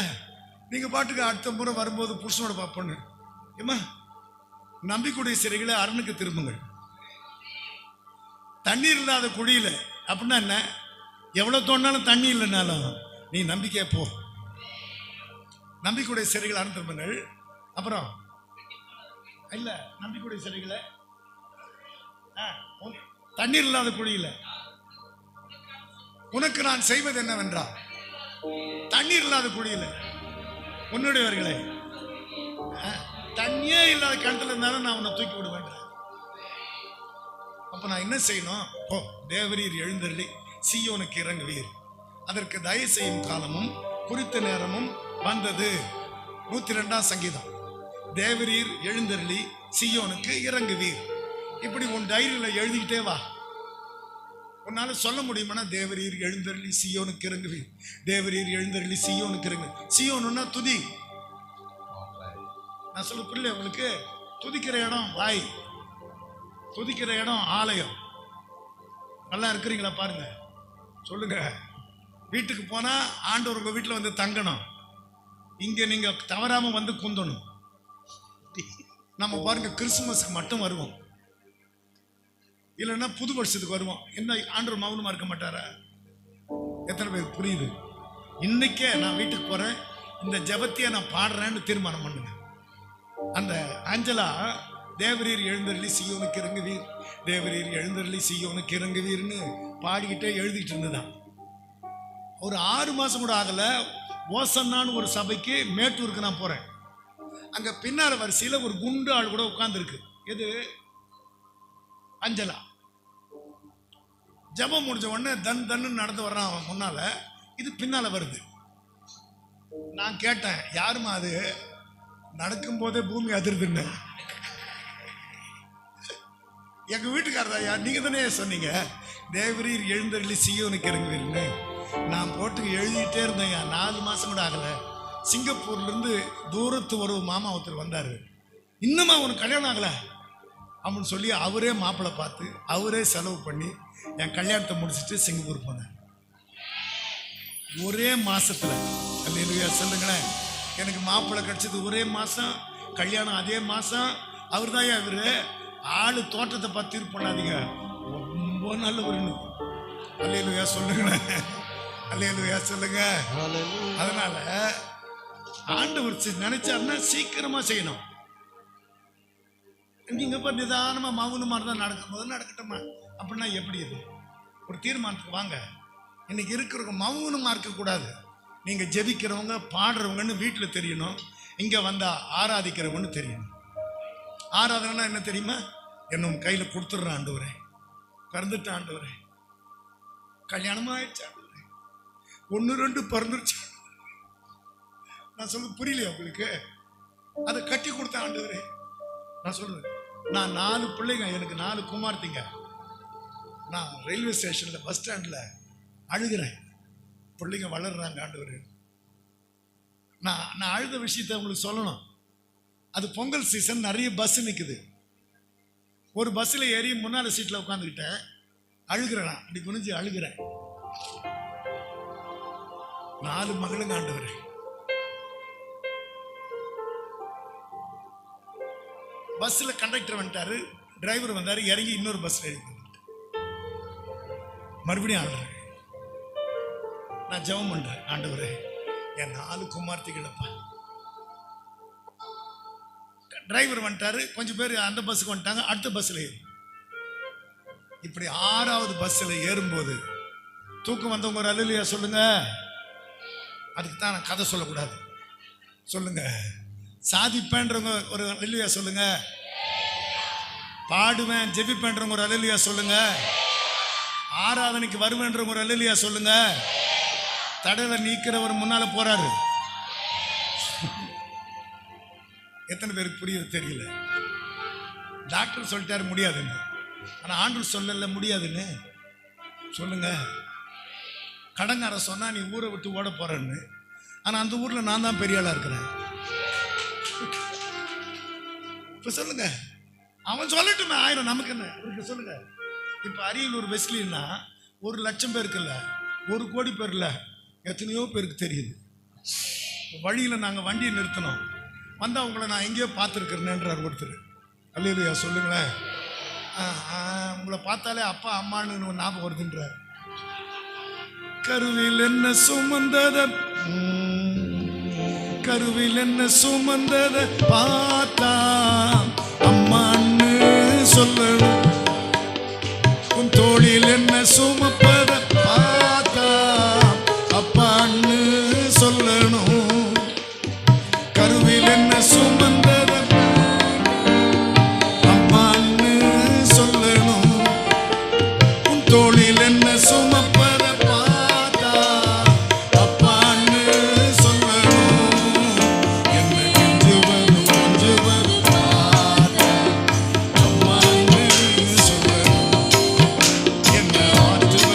நீங்கள் பாட்டுக்கு அடுத்த முறை வரும்போது புருஷனோட பார்ப்போன்னு. ஏமா, நம்பிக்கையுடைய சிறைகளை அரணுக்கு திரும்புங்கள். தண்ணீர் இல்லாத குழியில அப்படின்னா என்ன? எவ்வளவு தோணாலும் தண்ணி இல்லைனாலும் நீ நம்பிக்கையா போ. நம்பிக்கையுடைய சிறைகளை அரண் திரும்புங்கள். அப்புறம் இல்ல, நம்பிக்கையுடைய சிறைகளை தண்ணீர் இல்லாத குழியில உனக்கு நான் செய்வது என்னவென்றால், தண்ணீர் இல்லாத குழியில உன்னுடையவர்களே, தண்ணியே இல்லாத கிணத்துல இருந்தாலும் நான் உன்னை தூக்கி விடுவேன். அப்ப நான் என்ன செய்யணும்? ஓ, தேவரீர் எழுந்தருளி சீயோனுக்கு இறங்குவீர், அதற்கு தயவு செய்யும் காலமும் குறித்த நேரமும் வந்தது. 102ஆம் சங்கீதம். தேவரீர் எழுந்தருளி சீயோனுக்கு இறங்குவீர். இப்படி உன் டைரியில எழுதிக்கிட்டே வா. உன்னால சொல்ல முடியுமானா, தேவரீர் எழுந்தருளி சீயோனுக்கு இறங்குவீர், தேவரீர் எழுந்தருளி சீயோனுக்கு இறங்கு. சீயோனுன்னா துதி. நான் சொல்ல புரியல உங்களுக்கு? துதிக்கிற இடம் வாய், துதிக்கிற இடம் ஆலயம். நல்லா இருக்கிறீங்களா பாருங்க, சொல்லுங்க. வீட்டுக்கு போனா ஆண்டவர் உங்க வீட்டில் வந்து தங்கணும், இங்க நீங்க தவறாம வந்து குந்தணும். நம்ம பாருங்க கிறிஸ்துமஸ்க்கு மட்டும் வருவோம், இல்லைன்னா புது வருஷத்துக்கு வருவோம். என்ன ஆண்டவர் மௌனமா இருக்க மாட்டாரா? எத்தனை பேருக்கு புரியுது? இன்னைக்கே நான் வீட்டுக்கு போறேன், இந்த ஜெபத்தையே நான் பாடுறேன்னு தீர்மானம் பண்ணுங்க. அந்த ஆஞ்சலா தேவரீர் எழுந்தருளி சீயோனுக்கு இறங்குவீர், தேவரீர் எழுந்தருளி சீயோனுக்கு இறங்குவீர்னு பாடிக்கிட்டே எழுதிட்டு இருந்ததான். ஒரு 6 மாசம் கூட ஆகல, ஓசன்னான்னு ஒரு சபைக்கு மேட்டூருக்கு நான் போறேன். அங்க பின்னால வரிசையில ஒரு குண்டு ஆள் கூட உட்கார்ந்து இருக்கு. எது? அஞ்சலா. ஜபம் முடிஞ்ச உடனே தன் தன்னு நடந்து வர்றான் அவன் முன்னால, இது பின்னால வருது. நான் கேட்டேன், யாருமா அது? நடக்கும் போதே பூமி அதிர்துன்னு. எங்க வீட்டுக்காரதா, யார்? நீங்க தானே சொன்னீங்க தேவரீர் எழுந்தருளி சீயோனுக்கு இறங்குவீர்னு. நான் போட்டு எழுதிட்டே இருந்தேன். 4 மாசம் கூட ஆகல, சிங்கப்பூர்ல இருந்து தூரத்து ஒரு மாமா ஒருத்தர் வந்தாரு. இன்னுமா உனக்கு கல்யாணம் ஆகல அப்படின்னு சொல்லி அவரே மாப்பிள்ளை பார்த்து அவரே செலவு பண்ணி என் கல்யாணத்தை முடிச்சுட்டு சிங்கப்பூர் போனேன். ஒரே மாசத்துல. அல்லேலூயா சொல்லுங்களேன். எனக்கு மாப்பிள்ளை கிடைச்சது ஒரே மாசம், கல்யாணம் அதே மாசம். அவர் தான் இவரு. ஆளு தோட்டத்தை பார்த்து தீர்ப்பு பண்ணாதீங்க, ரொம்ப நல்லவருன்னு. அல்லேலூயா சொல்லுங்களேன். அல்லேலூயா சொல்லுங்க. அதனால ஆண்டவர் நினைச்சாருன்னா சீக்கிரமா செய்யணும். நீங்க இப்ப நிதானமா மௌனமா இருந்தா நடக்கும் போது நடக்கட்டுமா அப்படின்னா எப்படி? இது ஒரு தீர்மானத்துக்கு வாங்க. இன்னைக்கு இருக்கிறவங்க மௌனமா இருக்கக்கூடாது. நீங்க ஜெபிக்கிறவங்க பாடுறவங்கன்னு வீட்டில் தெரியணும், இங்க வந்தா ஆராதிக்கிறவங்கன்னு தெரியணும். ஆராதனைனா என்ன தெரியுமா? என்ன கையில கொடுத்துடுற ஆண்டவரே, பிறந்துட்ட ஆண்டவரே, கல்யாணமா ஆயிடுச்சு ஆண்டவரே, 1 2 பிறந்துருச்சு. நான் சொல்ல புரியலையா உங்களுக்கு? அதை கட்டி கொடுத்த ஆண்டவரே. நான் சொல்றேன், நான் 4 பிள்ளைங்க, எனக்கு 4 குமார்த்திங்க. நான் ரயில்வே ஸ்டேஷன்ல பஸ் ஸ்டாண்ட்ல அழுகிறேன். பிள்ளைங்க வளர்றாங்க ஆண்டவரே. நான் அழுத விஷயத்தை உங்களுக்கு சொல்லணும். அது பொங்கல் சீசன், நிறைய பஸ் நிற்குது. ஒரு பஸ்ஸில் ஏறி முன்னால சீட்டில் உட்காந்துக்கிட்டேன், அழுகிறேன். நான் அப்படி குனிஞ்சு அழுகிறேன். 4 மகளுங்க ஆண்டவரே. பஸ்ஸில் கண்டக்டர் வந்துட்டாரு, டிரைவர் வந்தாரு, இறங்கி இன்னொரு பஸ்ல ஏறி மறுபடியும் ஆடுறேன். நான் ஜெபம் பண்றேன், ஆண்டவரே என் 4 குமார்த்திகளப்பா. டிரைவர் வந்துட்டாரு, கொஞ்சம் பேர் அந்த பஸ்ஸுக்கு வந்துட்டாங்க, அடுத்த பஸ்ல ஏறி. இப்படி 6வது பஸ்ல ஏறும்போது தூக்கம் வந்தவங்க ஒரு அல்லேலூயா சொல்லுங்க. அதுக்கு தான் நான் கதை சொல்லக்கூடாது. சொல்லுங்க. சாதிப்பேன்றவங்க ஒரு அல்லேலூயா சொல்லுங்க. பாடுவேன் ஜெபிப்பேன்றவங்க ஒரு அல்லேலூயா சொல்லுங்க. ஆராதனைக்கு வருவேன்றவங்க ஒரு அல்லேலூயா சொல்லுங்க. தடவை நீக்கிறவர் முன்னால போறாரு. எத்தனை பேருக்கு புரியுது தெரியல. டாக்டர் சொல்லிட்டாரு முடியாதுன்னு, ஆனா ஆண்டவர் சொல்லல முடியாதுன்னு. சொல்லுங்க. கடங்கார சொன்னா நீ ஊரை விட்டு ஓட போறன்னு, ஆனா அந்த ஊர்ல நான் தான் பெரிய ஆளா இருக்கிறேன். இப்ப சொல்லுங்க, அவன் சொல்லட்டுமே, 1000 நமக்கு என்ன இருக்கு சொல்லுங்க. இப்ப அரியலூர் வெஸ்ட்லின்னா 1,00,000 பேருக்கு இல்ல, 1 கோடி பேர் இல்ல, எத்தனையோ பேருக்கு தெரியுது. வழியில நாங்க வண்டியை நிறுத்தணும், வந்தா உங்களை நான் எங்கேயோ பார்த்துருக்கிறேன்ன்றார் ஒருத்தர். அல்லேலூயா சொல்லுங்களேன். உங்களை பார்த்தாலே அப்பா அம்மான்னு ஞாபகம் வருதுன்றார். கருவில் என்ன சுமந்தத, கருவில் என்ன சுமந்தத பார்த்தா அம்மான்னு சொல்லணும். உன் தோளில் என்ன சுமப்பத பார்த்தா அப்பான்னு சொல்லணும். கருவில் என்ன சுமந்தத அம்மான்னு சொல்லணும். உன் தோளில் என்ன சுமப்பத பார்த்தா அப்பான்னு சொல்லணும். என்ன கெஞ்சு வரும் பார்த்தா அம்மான்னு சொல்லணும். என்ன ஆற்று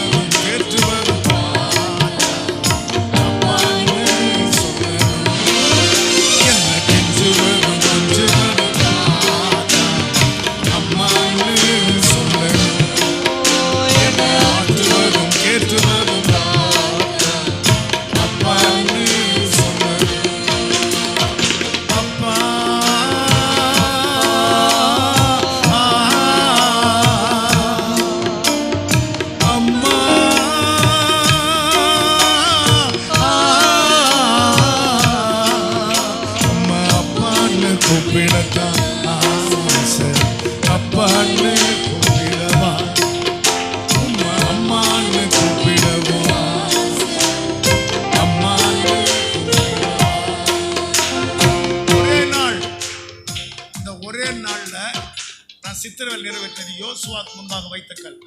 கல் நிறைவேற்றது. யோசுவாக்கு முன்பாக வைத்த கல்.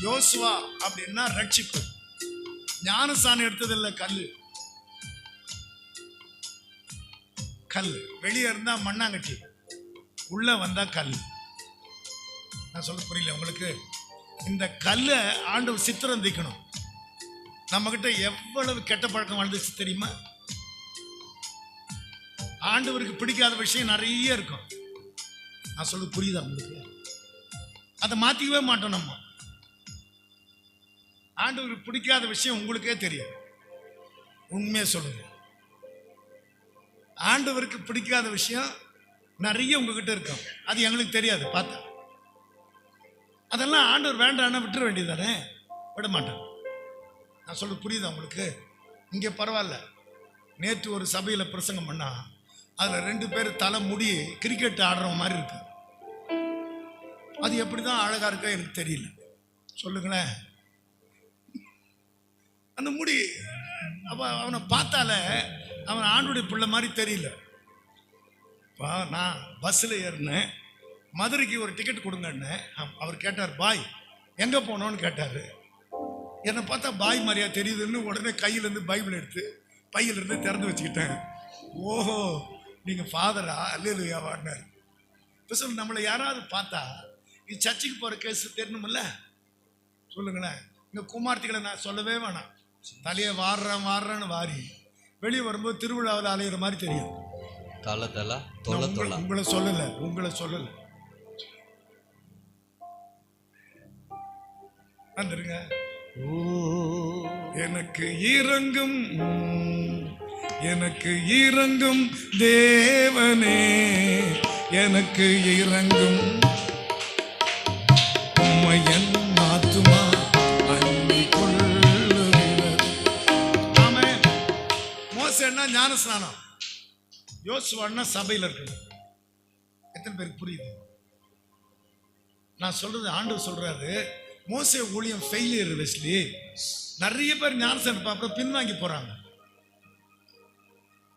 யோசுவா அப்படின்னா ரட்சிப்பு. ஞானஸ்தானம் எடுத்ததில்ல கல்லு. கல் வெளியே இருந்தா மண்ணாங்கட்டி, உள்ள வந்தா கல். நான் சொல்ல புரியல உங்களுக்கு? இந்த கல்லை ஆண்டவர் சித்திரம் தீக்கணும். நம்ம கிட்ட எவ்வளவு கெட்ட பழக்கம் வாழ்ந்துச்சு தெரியுமா? ஆண்டவருக்கு பிடிக்காத விஷயம் நிறைய இருக்கும். நான் சொல்ல புரியுதா உங்களுக்கு? அதை மாத்திக்கவே மாட்டோம் நம்ம. ஆண்டவருக்கு பிடிக்காத விஷயம் உங்களுக்கே தெரியும். உண்மையை சொல்லுங்க. ஆண்டவருக்கு பிடிக்காத விஷயம் நிறைய உங்ககிட்ட இருக்கும். அது எங்களுக்கு தெரியாது பார்த்தா. அதெல்லாம் ஆண்டவர் வேண்டாம்னா விட்டுற வேண்டியதானே? விட மாட்டேன். நான் சொல்ல புரியுதா உங்களுக்கு? இங்கே பரவாயில்ல. நேற்று ஒரு சபையில் பிரசங்கம் பண்ணா அதில் 2 பேர் தலை முடி கிரிக்கெட் ஆடுற மாதிரி இருக்கு. அது எப்படி தான் அழகா இருக்கா எனக்கு தெரியல. சொல்லுங்களேன். அந்த முடி அவனை பார்த்தால அவன் ஆண்டுடைய பிள்ளை மாதிரி தெரியல. நான் பஸ்ஸில் ஏறினேன். மதுரைக்கு ஒரு டிக்கெட் கொடுங்கன்னு அவர் கேட்டார். பாய் எங்கே போனோன்னு கேட்டார். என்னை பார்த்தா பாய் மாதிரியா தெரியுதுன்னு உடனே கையிலேருந்து பைபிள் எடுத்து பையிலிருந்து திறந்து வச்சுக்கிட்டேன். ஓஹோ, நீங்கள் ஃபாதரா? அல்லேலூயா வாடினார். இப்போ சொல்லு, நம்மளை யாராவது பார்த்தா இது சர்ச்சுக்கு போகிற கேஸ் தெரியணுமில்ல? சொல்லுங்களேன். இங்கே குமார்த்திகளை நான் சொல்லவே வேணாம். தலையை வாடுறான்னு வாரி வெளியே வரும்போது திருவிழாவில் அலையிற மாதிரி தெரியும். உங்களை சொல்லலை. வந்துருங்க. எனக்கு இறங்கும் தேவனே, எனக்கு இறங்கும் உம்மையன் ஆத்துமா அன்பிக் கொள்ளுகிறது. ஆமென். மோசேன்னா ஞானஸ்நானம், யோசுவான்னா சபையில் இருக்கு. எத்தனை பேருக்கு புரியுது நான் சொல்றது? ஆண்டவர் சொல்றாரு, மோசே ஊழியம் ஃபெயிலியர் வெஸ்லி. நிறைய பேர் ஞானஸ்நானம் பார்க்க பின்வாங்கி போறாங்க.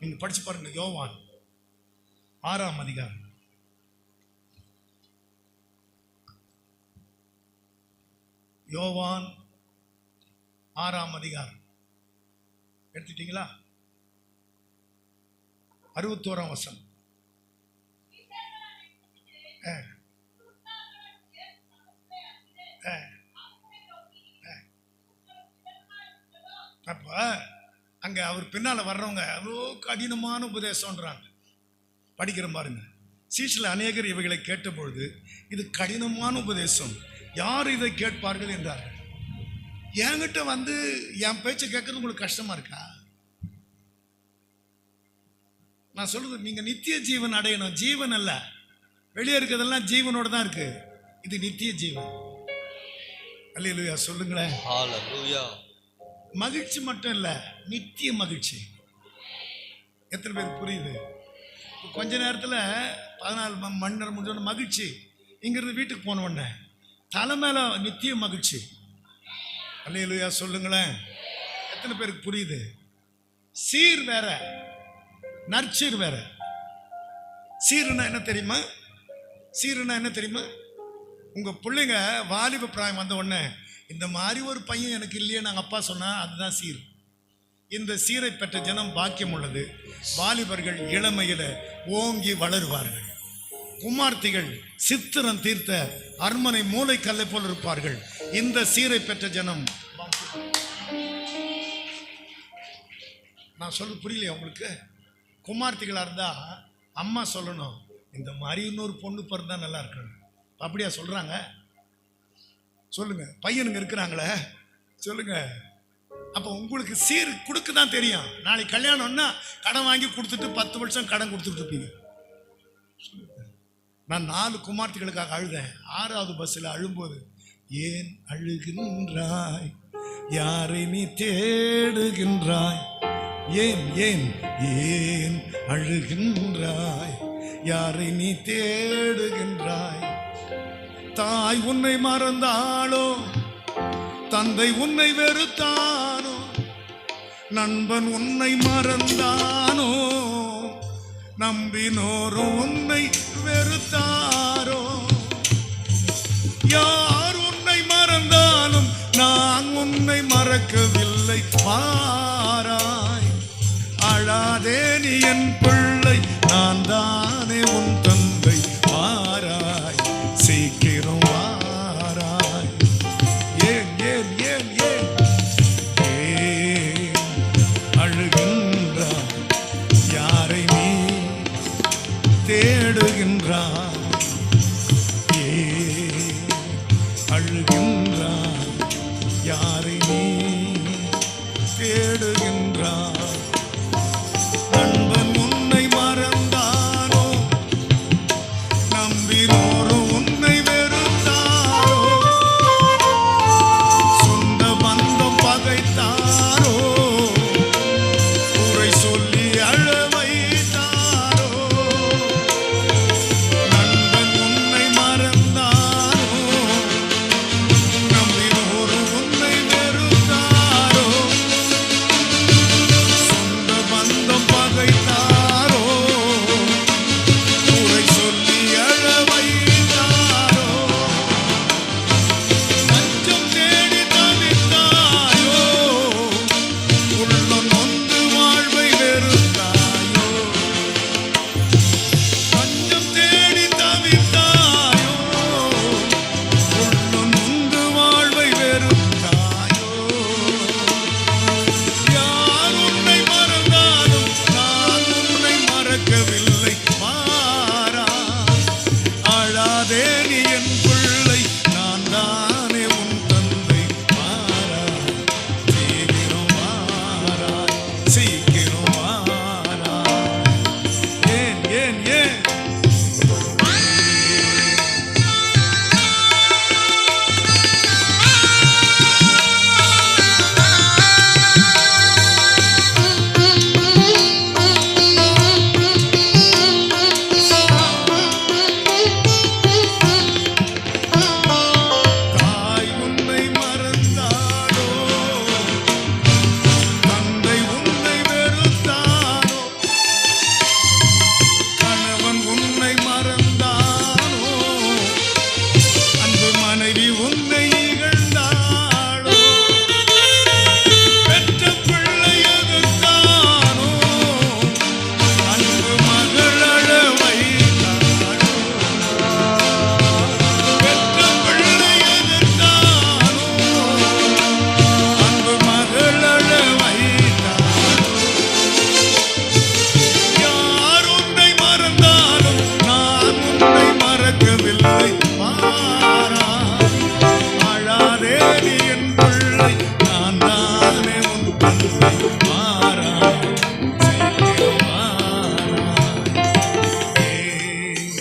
நீங்க படிச்சு பாருங்க. யோவான் 6ஆம் அதிகாரம். யோவான் 6ஆம் அதிகாரம் எடுத்துட்டீங்களா? 61ஆம் வசனம். அப்ப அங்க அவர் பின்னால வர்றவங்க அவ்வளோ கடினமான உபதேசம்ன்றாங்க. படிக்கிற பாருங்க. சீஷில் அநேகர் இவைகளை கேட்டபொழுது, இது கடினமான உபதேசம், யார் இதை கேட்பார்கள் என்றார்கள். என்கிட்ட வந்து என் பேச்சை கேட்கறது உங்களுக்கு கஷ்டமா இருக்கா? நான் சொல்றது, நீங்க நித்திய ஜீவன் அடையணும். ஜீவன் அல்ல, வெளியே இருக்கிறதெல்லாம் ஜீவனோட தான் இருக்கு. இது நித்திய ஜீவன். அல்லேலூயா சொல்லுங்களேன். ஹல்லேலூயா. மகிழ்ச்சி மட்டும் இல்ல, நித்திய மகிழ்ச்சி. எத்தனை பேருக்கு புரியுது? கொஞ்ச நேரத்தில் 14 மணி நேரம் முடிஞ்சோட மகிழ்ச்சி. இங்கிருந்து வீட்டுக்கு போன உடனே தலை மேல நித்திய மகிழ்ச்சி. அல்லேலூயா சொல்லுங்களேன். எத்தனை பேருக்கு புரியுது? சீர் வேற, நற்சீர் வேற. சீருன்னா என்ன தெரியுமா? சீருன்னா என்ன தெரியுமா? உங்க பிள்ளைங்க வாலிப பிராயம் வந்த உடனே, இந்த மாதிரி ஒரு பையன் எனக்கு இல்லையே நாங்கள் அப்பா சொன்னா, அதுதான் சீர். இந்த சீரை பெற்ற ஜனம் பாக்கியம் உள்ளது. வாலிபர்கள் இளமையில ஓங்கி வளருவார்கள். குமார்த்திகள் சித்திரம் தீர்த்த அரண்மனை மூளைக்கல்லை போல் இருப்பார்கள். இந்த சீரை பெற்ற ஜனம். நான் சொல்ல புரியலையா உங்களுக்கு? குமார்த்திகளா இருந்தா அம்மா சொல்லணும், இந்த மாதிரி இன்னொரு பொண்ணு பிறந்தா நல்லா இருக்கணும். அப்படியா சொல்றாங்க? சொல்லுங்க. பையனுங்க இருக்கிறாங்களே, சொல்லுங்க. அப்போ உங்களுக்கு சீர் கொடுக்க தான் தெரியும். நாளைக்கு கல்யாணம்னா கடன் வாங்கி கொடுத்துட்டு 10 வருஷம் கடன் கொடுத்துட்டு இருப்பீங்க. நான் 4 குமார்த்திகளுக்காக அழுதேன். 6வது பஸ்ஸில் அழும்போது, ஏன் அழுகின்றாய், யாரை நீ தேடுகின்றாய், ஏன் ஏன் ஏன் அழுகின்றாய், யாரை நீ தேடுகின்றாய். தாய் உன்னை மறந்தாளோ, தந்தை உன்னை வெறுத்தானோ, நண்பன் உன்னை மறந்தானோ, நம்பினோரோ உன்னை வெறுத்தாரோ, யார் உன்னை மறந்தாலும் நான் உன்னை மறக்கவில்லை. மாறாய் அழாதே நீ என் பிள்ளை, நான் தானே உன் தந்தை. மாறாய் சீக்கிரம் வாராய். ஏன் ஏன் ஏன் ஏன் ஏன் அழுகின்றாய்? யாரை நீ தேடுகின்றாய்? ஏன் அழுகின்றாய்? யாரை நீ தேடுகின்றாய்? நண்பன் உன்னை மறந்தானோ? நம்பினோரு உன்னை வெறுத்தாரோ? சொந்த பந்தம் பகைத்தாரோ? குறை சொல்லி அழ வைத்தாரோ? நண்பன் உன்னை மறந்தானோ? நம்பினோரு உன்னை வெறுத்தாரோ? சொந்த பந்தம் பகைத்தாரோ? குறை சொல்லி அழ வைத்தாரோ? லஞ்சம் தேடி தவித்தாயோ? உள்ளம் நொந்து வாழ்வை வெறுத்தாயோ? லஞ்சம் தேடி தவித்தாயோ? உள்ளம் நொந்து வாழ்வை வெறுத்தாயோ? யார் உன்னை மறந்தாலும் நான் உன்னை மறக்கவில்லை. மாறாய் அழாதே நீ என் பிள்ளை, நான் தானே உன் தந்தை. மாறாய் சீக்கிரம் வாராய், சீக்கிரம் வாராய். ஏன் ஏன் ஏன் தாய் உன்னை மறந்தானோ? தந்தை உன்னை வெறுத்தானோ? கணவன் உன்னை மறந்தானோ? அன்பு மனைவி உன்னை இகழ்ந்தாளோ? பெற்ற பிள்ளை எதிர்த்தானோ? அன்பு மகள் அழ வைத்தாளோ? பெற்ற பிள்ளை எதிர்த்தானோ? அன்பு மகள் அழ வைத்தாளோ? யார் உன்னை மறந்தாலும் நான் உன்னை மறக்கவில்லை. மாறாய் அழாதே நீ என் பிள்ளை, நான் தானே உன் தந்தை. மாறாய் சீக்கிரம் வாராய். ஏன்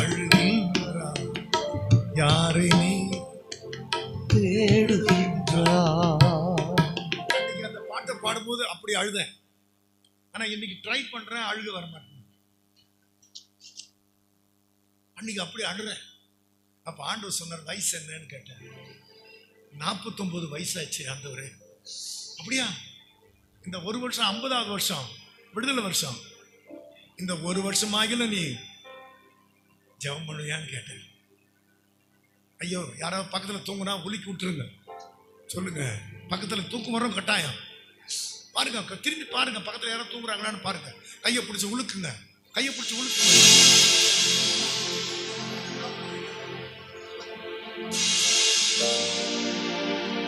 அழுகின்றாய்? யாரை நீ தேடுகின்றாய்? அன்னைக்கு அந்த பாட்டை பாடும்போது அப்படி அழுதேன். ஆனா இன்னைக்கு ட்ரை பண்றேன், அழுக வர மாட்டேன். அன்னைக்கு அப்படி அழுறேன். அப்ப ஆண்டவர் சொன்னார், வயசு என்னன்னு கேட்டேன். 49 வயசாச்சு ஆண்டவரே. அப்படியா? இந்த ஒரு வருஷம் 50வது வருஷம் விடுதலை வருஷம், இந்த ஒரு வருஷமாகில நீ ஜெபம் பண்ணுவியான்னு கேட்டேன். ஐயோ, யாராவது பக்கத்துல தூங்குனா உலுக்கி விட்டுருங்க சொல்லுங்க. பக்கத்துல தூக்கம் வரும் கட்டாயம். பாருங்க, திரும்பி பாருங்க, பக்கத்துல யாராவது தூங்குறாங்களான்னு பாருங்க. கையை பிடிச்சி உழுக்குங்க, கையை பிடிச்சி உழுக்குங்க.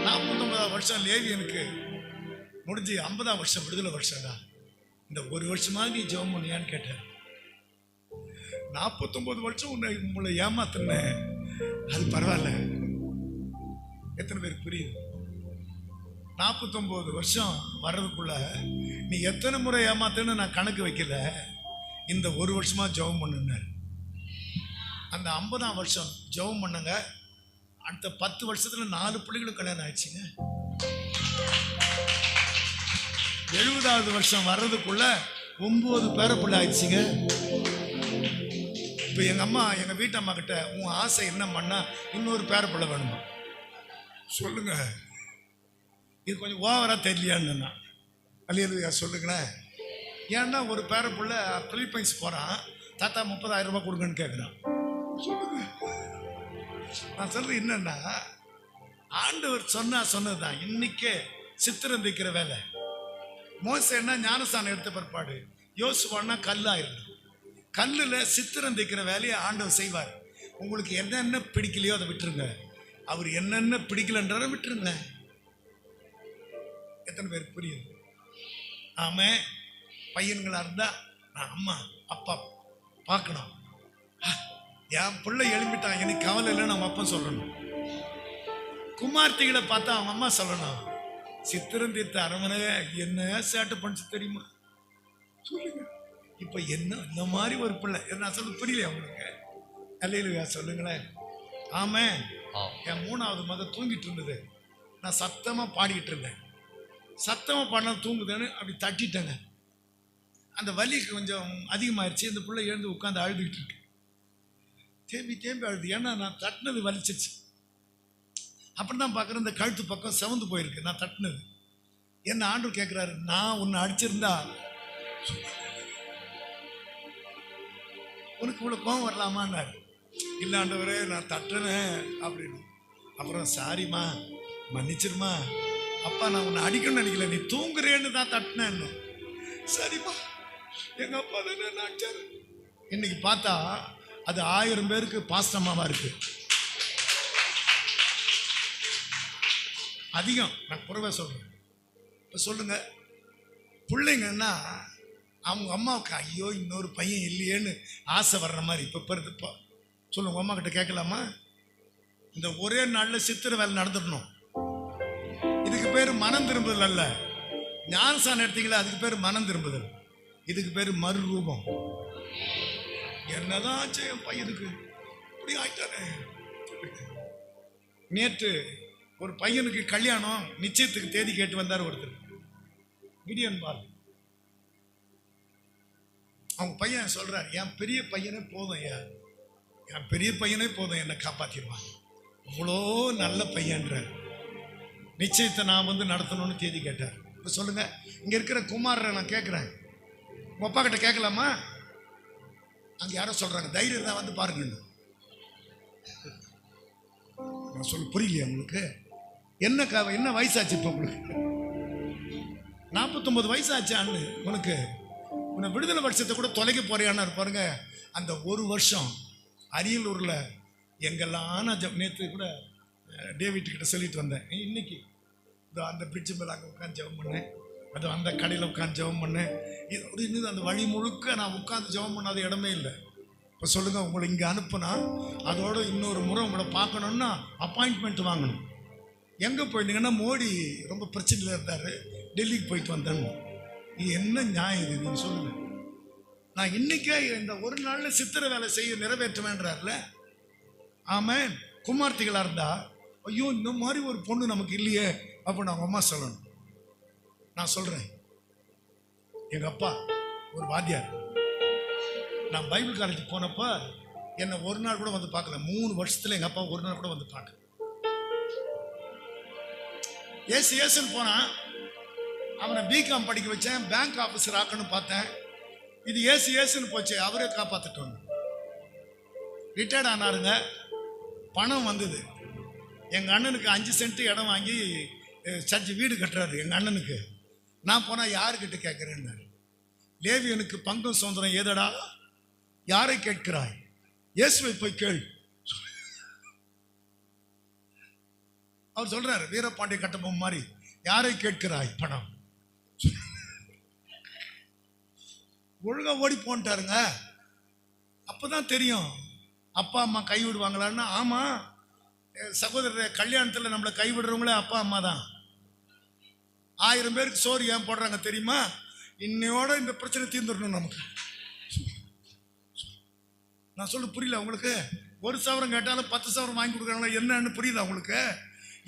49வது வருஷம் லேவியனுக்கு முடிஞ்சு 50ஆம் வருஷம் விடுதலை வருஷம்டா. இந்த ஒரு வருஷமா நீ ஜெபம் பண்ணியான்னு கேட்டேன். 49 வருஷம் உங்களை ஏமாத்தினேன், அது பரவாயில்ல. எத்தனை பேருக்கு புரியுது? 49 வருஷம் வர்றதுக்குள்ள நீ எத்தனை முறை ஏமாத்துன்னு நான் கணக்கு வைக்கல. இந்த ஒரு வருஷமா ஜெபம் பண்ணுங்க. அந்த 50ஆம் வருஷம் ஜெபம் பண்ணுங்க. அடுத்த 10 வருஷத்துல 4 பிள்ளைகளும் கல்யாணம் ஆயிடுச்சுங்க. 70வது வருஷம் வர்றதுக்குள்ள 9 பேர பிள்ளை ஆயிடுச்சுங்க. இப்போ எங்க அம்மா, எங்க வீட்டம்மா கிட்ட, உன் ஆசை என்ன பண்ணா இன்னொரு பேர பிள்ளை வேணுமா சொல்லுங்க. இது கொஞ்சம் ஓவரா தெரியலையான்னு அல்லையா சொல்லுங்களேன். ஏன்னா ஒரு பேர பிள்ளை பிலிப்பைன்ஸ் போறான், தாத்தா 30,000 ரூபாய் கொடுங்கன்னு கேட்குறான். சொல்லுங்க. நான் சொல்றது என்னன்னா, ஆண்டவர் சொன்னதுதான். இன்னைக்கே சித்திரம் தைக்கிற வேலை. மோசேன்னா ஞானஸ்தானம் எடுத்த பிற்பாடு, யோசுவான்னா கல்லாயிரும். கல்லுல சித்திரம் தைக்கிற வேலையை ஆண்டவர் செய்வார். உங்களுக்கு என்னென்ன பிடிக்கலையோ அதை விட்டுருங்க. அவர் என்னென்ன பிடிக்கலன்றத விட்டுருங்க. எத்தனை பேருக்கு புரியுது? ஆமே. பையன்களா இருந்தா நான் அம்மா அப்பா பார்க்கணும். என் பிள்ளை எழுப்பிட்டான், எனக்கு கவலை இல்லை, நம்ம அப்பா சொல்லணும். குமார்த்திகளை பார்த்தா அவங்க அம்மா சொல்லணும், சித்திரம் தீர்த்த அரமனை என்ன சேட்டை பண்ணிச்சு தெரியுமா சொல்லுங்க. இப்ப என்ன இந்த மாதிரி ஒரு பிள்ளை நான் சொல்ல புரியல அவங்களுக்கு. அல்லேலூயா சொல்லுங்களேன். ஆமே. என் 3வது மகன் தூங்கிட்டு இருந்தது. நான் சத்தமா பாடிக்கிட்டு இருந்தேன். சத்தமா பாடினா தூங்குதுன்னு அப்படி தட்டிட்டேங்க. அந்த வலி கொஞ்சம் அதிகமாயிருச்சு. இந்த பிள்ளை எழுந்து உட்காந்து அழுதுகிட்டு இருக்கு. தேம்பி அழுது. ஏன்னா நான் தட்டினது வலிச்சிச்சு. அப்புறம் தான் பார்க்குறேன், இந்த கழுத்து பக்கம் செவந்து போயிருக்கு நான் தட்டினது. என்ன ஆண்டவர் கேட்குறாரு, நான் உன்னை அடிச்சிருந்தா உனக்கு இவ்வளோ கோவம் வரலாமான்னாரு. இல்லை ஆண்டவரே நான் தட்டுனேன் அப்படின்னு. அப்புறம் சாரிம்மா மன்னிச்சிருமா, அப்பா நான் உன்னை அடிக்கணும்னு நினைக்கல, நீ தூங்குறேன்னு தான் தட்டினேன்னு. சரிம்மா எங்க அப்பா தானே அடிச்சாரு. இன்னைக்கு பார்த்தா அது 1000 பேருக்கு பாஸ்டமாவா இருக்கு. அதிகம். நான் குறைவா சொல்றேன். இப்போ சொல்லுங்க, பிள்ளைங்கன்னா அவங்க அம்மாவுக்கு ஐயோ இன்னொரு பையன் இல்லையேன்னு ஆசை வர்ற மாதிரி இப்போ பெருதுப்பா சொல்லுங்க. அம்மா கிட்ட கேட்கலாமா? இந்த ஒரே நாளில் சித்திர வேலை நடந்துடணும். இதுக்கு பேர் மனம் திரும்புதல் அல்ல. ஞானசானம் எடுத்தீங்களா, அதுக்கு பேர் மனம் திரும்புதல். இதுக்கு பேர் மறுரூபம். என்னதான் என் பையனுக்கு இப்படி ஆயிட்டானே. நேற்று ஒரு பையனுக்கு கல்யாணம், நிச்சயத்துக்கு தேதி கேட்டு வந்தார் ஒருத்தர், கிடியன் பால். அவங்க பையன் சொல்றாரு, என் பெரிய பையனே போதும் ஐயா, என் பெரிய பையனே போதும், என்னை காப்பாத்திடுவான், அவ்வளோ நல்ல பையன்றார். நிச்சயத்தை நான் வந்து நடத்தணும்னு தேதி கேட்டார். இப்போ சொல்லுங்க, இங்க இருக்கிற குமாரை நான் கேட்குறேன், உங்க அப்பா கிட்ட கேட்கலாமா? அங்கே யாரோ சொல்றாங்க தைரியம் தான் வந்து பாருங்க. நான் சொல்ல புரியலையா உங்களுக்கு? என்ன வயசாச்சு இப்போ உங்களுக்கு? 49 வயசாச்சு அண்ணு உனக்கு. உன்னை விடுதலை வருஷத்தை கூட தொலைக்க போறியான்னு பாருங்க. அந்த ஒரு வருஷம் அரியலூர்ல எங்கெல்லாம் நான் நேற்று கூட டேவிட் கிட்ட சொல்லிட்டு வந்தேன். இன்னைக்கு அந்த பிரிட்ஜ் மேலே அங்கே உட்காந்து ஜெபம் பண்ணேன், அது அந்த கடையில் உட்காந்து ஜெபம் பண்ணேன். இது அந்த வழி முழுக்க நான் உட்காந்து ஜெபம் பண்ணாத இடமே இல்லை. இப்போ சொல்லுங்க, உங்களை இங்கே அனுப்புனா அதோட இன்னொரு முறை உங்களை பார்க்கணுன்னா அப்பாயின்மெண்ட் வாங்கணும். எங்கே போயிட்டீங்கன்னா, மோடி ரொம்ப பிரச்சனையில் இருந்தார், டெல்லிக்கு போயிட்டு வந்தேன்னு. இது என்ன நியாயம் இது? நீங்கள் சொல்லுங்க. நான் இன்னைக்கே இந்த ஒரு நாளில் சித்திர வேலை செய்ய நிறைவேற்றுவேன்றார்ல. ஆமாம். குமார்த்திகளாக இருந்தா ஐயோ இந்த மாதிரி ஒரு பொண்ணு நமக்கு இல்லையே அப்படின்னு அவங்க அம்மா சொல்லணும். நான் சொல்கிறேன், எங்கள் அப்பா ஒரு வாத்தியார். நான் பைபிள் காலேஜ் போனப்போ என்னை ஒரு நாள் கூட வந்து பார்க்கல. 3 வருஷத்தில் எங்கள் அப்பா ஒரு நாள் கூட வந்து பார்க்கல. ஏசுன்னு போனான். அவனை பிகாம் படிக்க வச்சேன், பேங்க் ஆஃபீஸர் ஆக்கணும்னு பார்த்தேன். இது ஏசுன்னு போச்சு, அவரே காப்பாற்றிட்டோம். ரிட்டையர்ட் ஆனாருங்க. பணம் வந்தது. எங்கள் அண்ணனுக்கு 5 சென்ட் இடம் வாங்கி சர்ச்சு வீடு கட்டுறாரு எங்கள் அண்ணனுக்கு. நான் போனால் யாருக்கிட்ட கேட்குறேன்னாரு. லேவியனுக்கு பங்கும் சுதந்திரம் ஏதடா, யாரை கேட்கிறாய்? இயேசுவை போய் கேள். அவர் சொல்றாரு, வீரபாண்டிய கட்டபொம்மன் மாதிரி, யாரை கேட்கிறாய் பணம்? ஒழுங்கா ஓடி போன்ட்டாருங்க. அப்பதான் தெரியும் அப்பா அம்மா கைவிடுவாங்களான்னு. ஆமா, சகோதரர் கல்யாணத்தில் நம்மளை கைவிடுறவங்களே அப்பா அம்மா தான். 1000 பேருக்கு சோறு ஏன் போடுறாங்க தெரியுமா? இன்னையோட இந்த பிரச்சனை தீர்ந்துடணும் நமக்கு. நான் சொல்ல புரியல உங்களுக்கு? 1 சவரம் கேட்டாலும் 10 சவரம் வாங்கி கொடுக்குறாங்களா என்னன்னு புரியுதா உங்களுக்கு?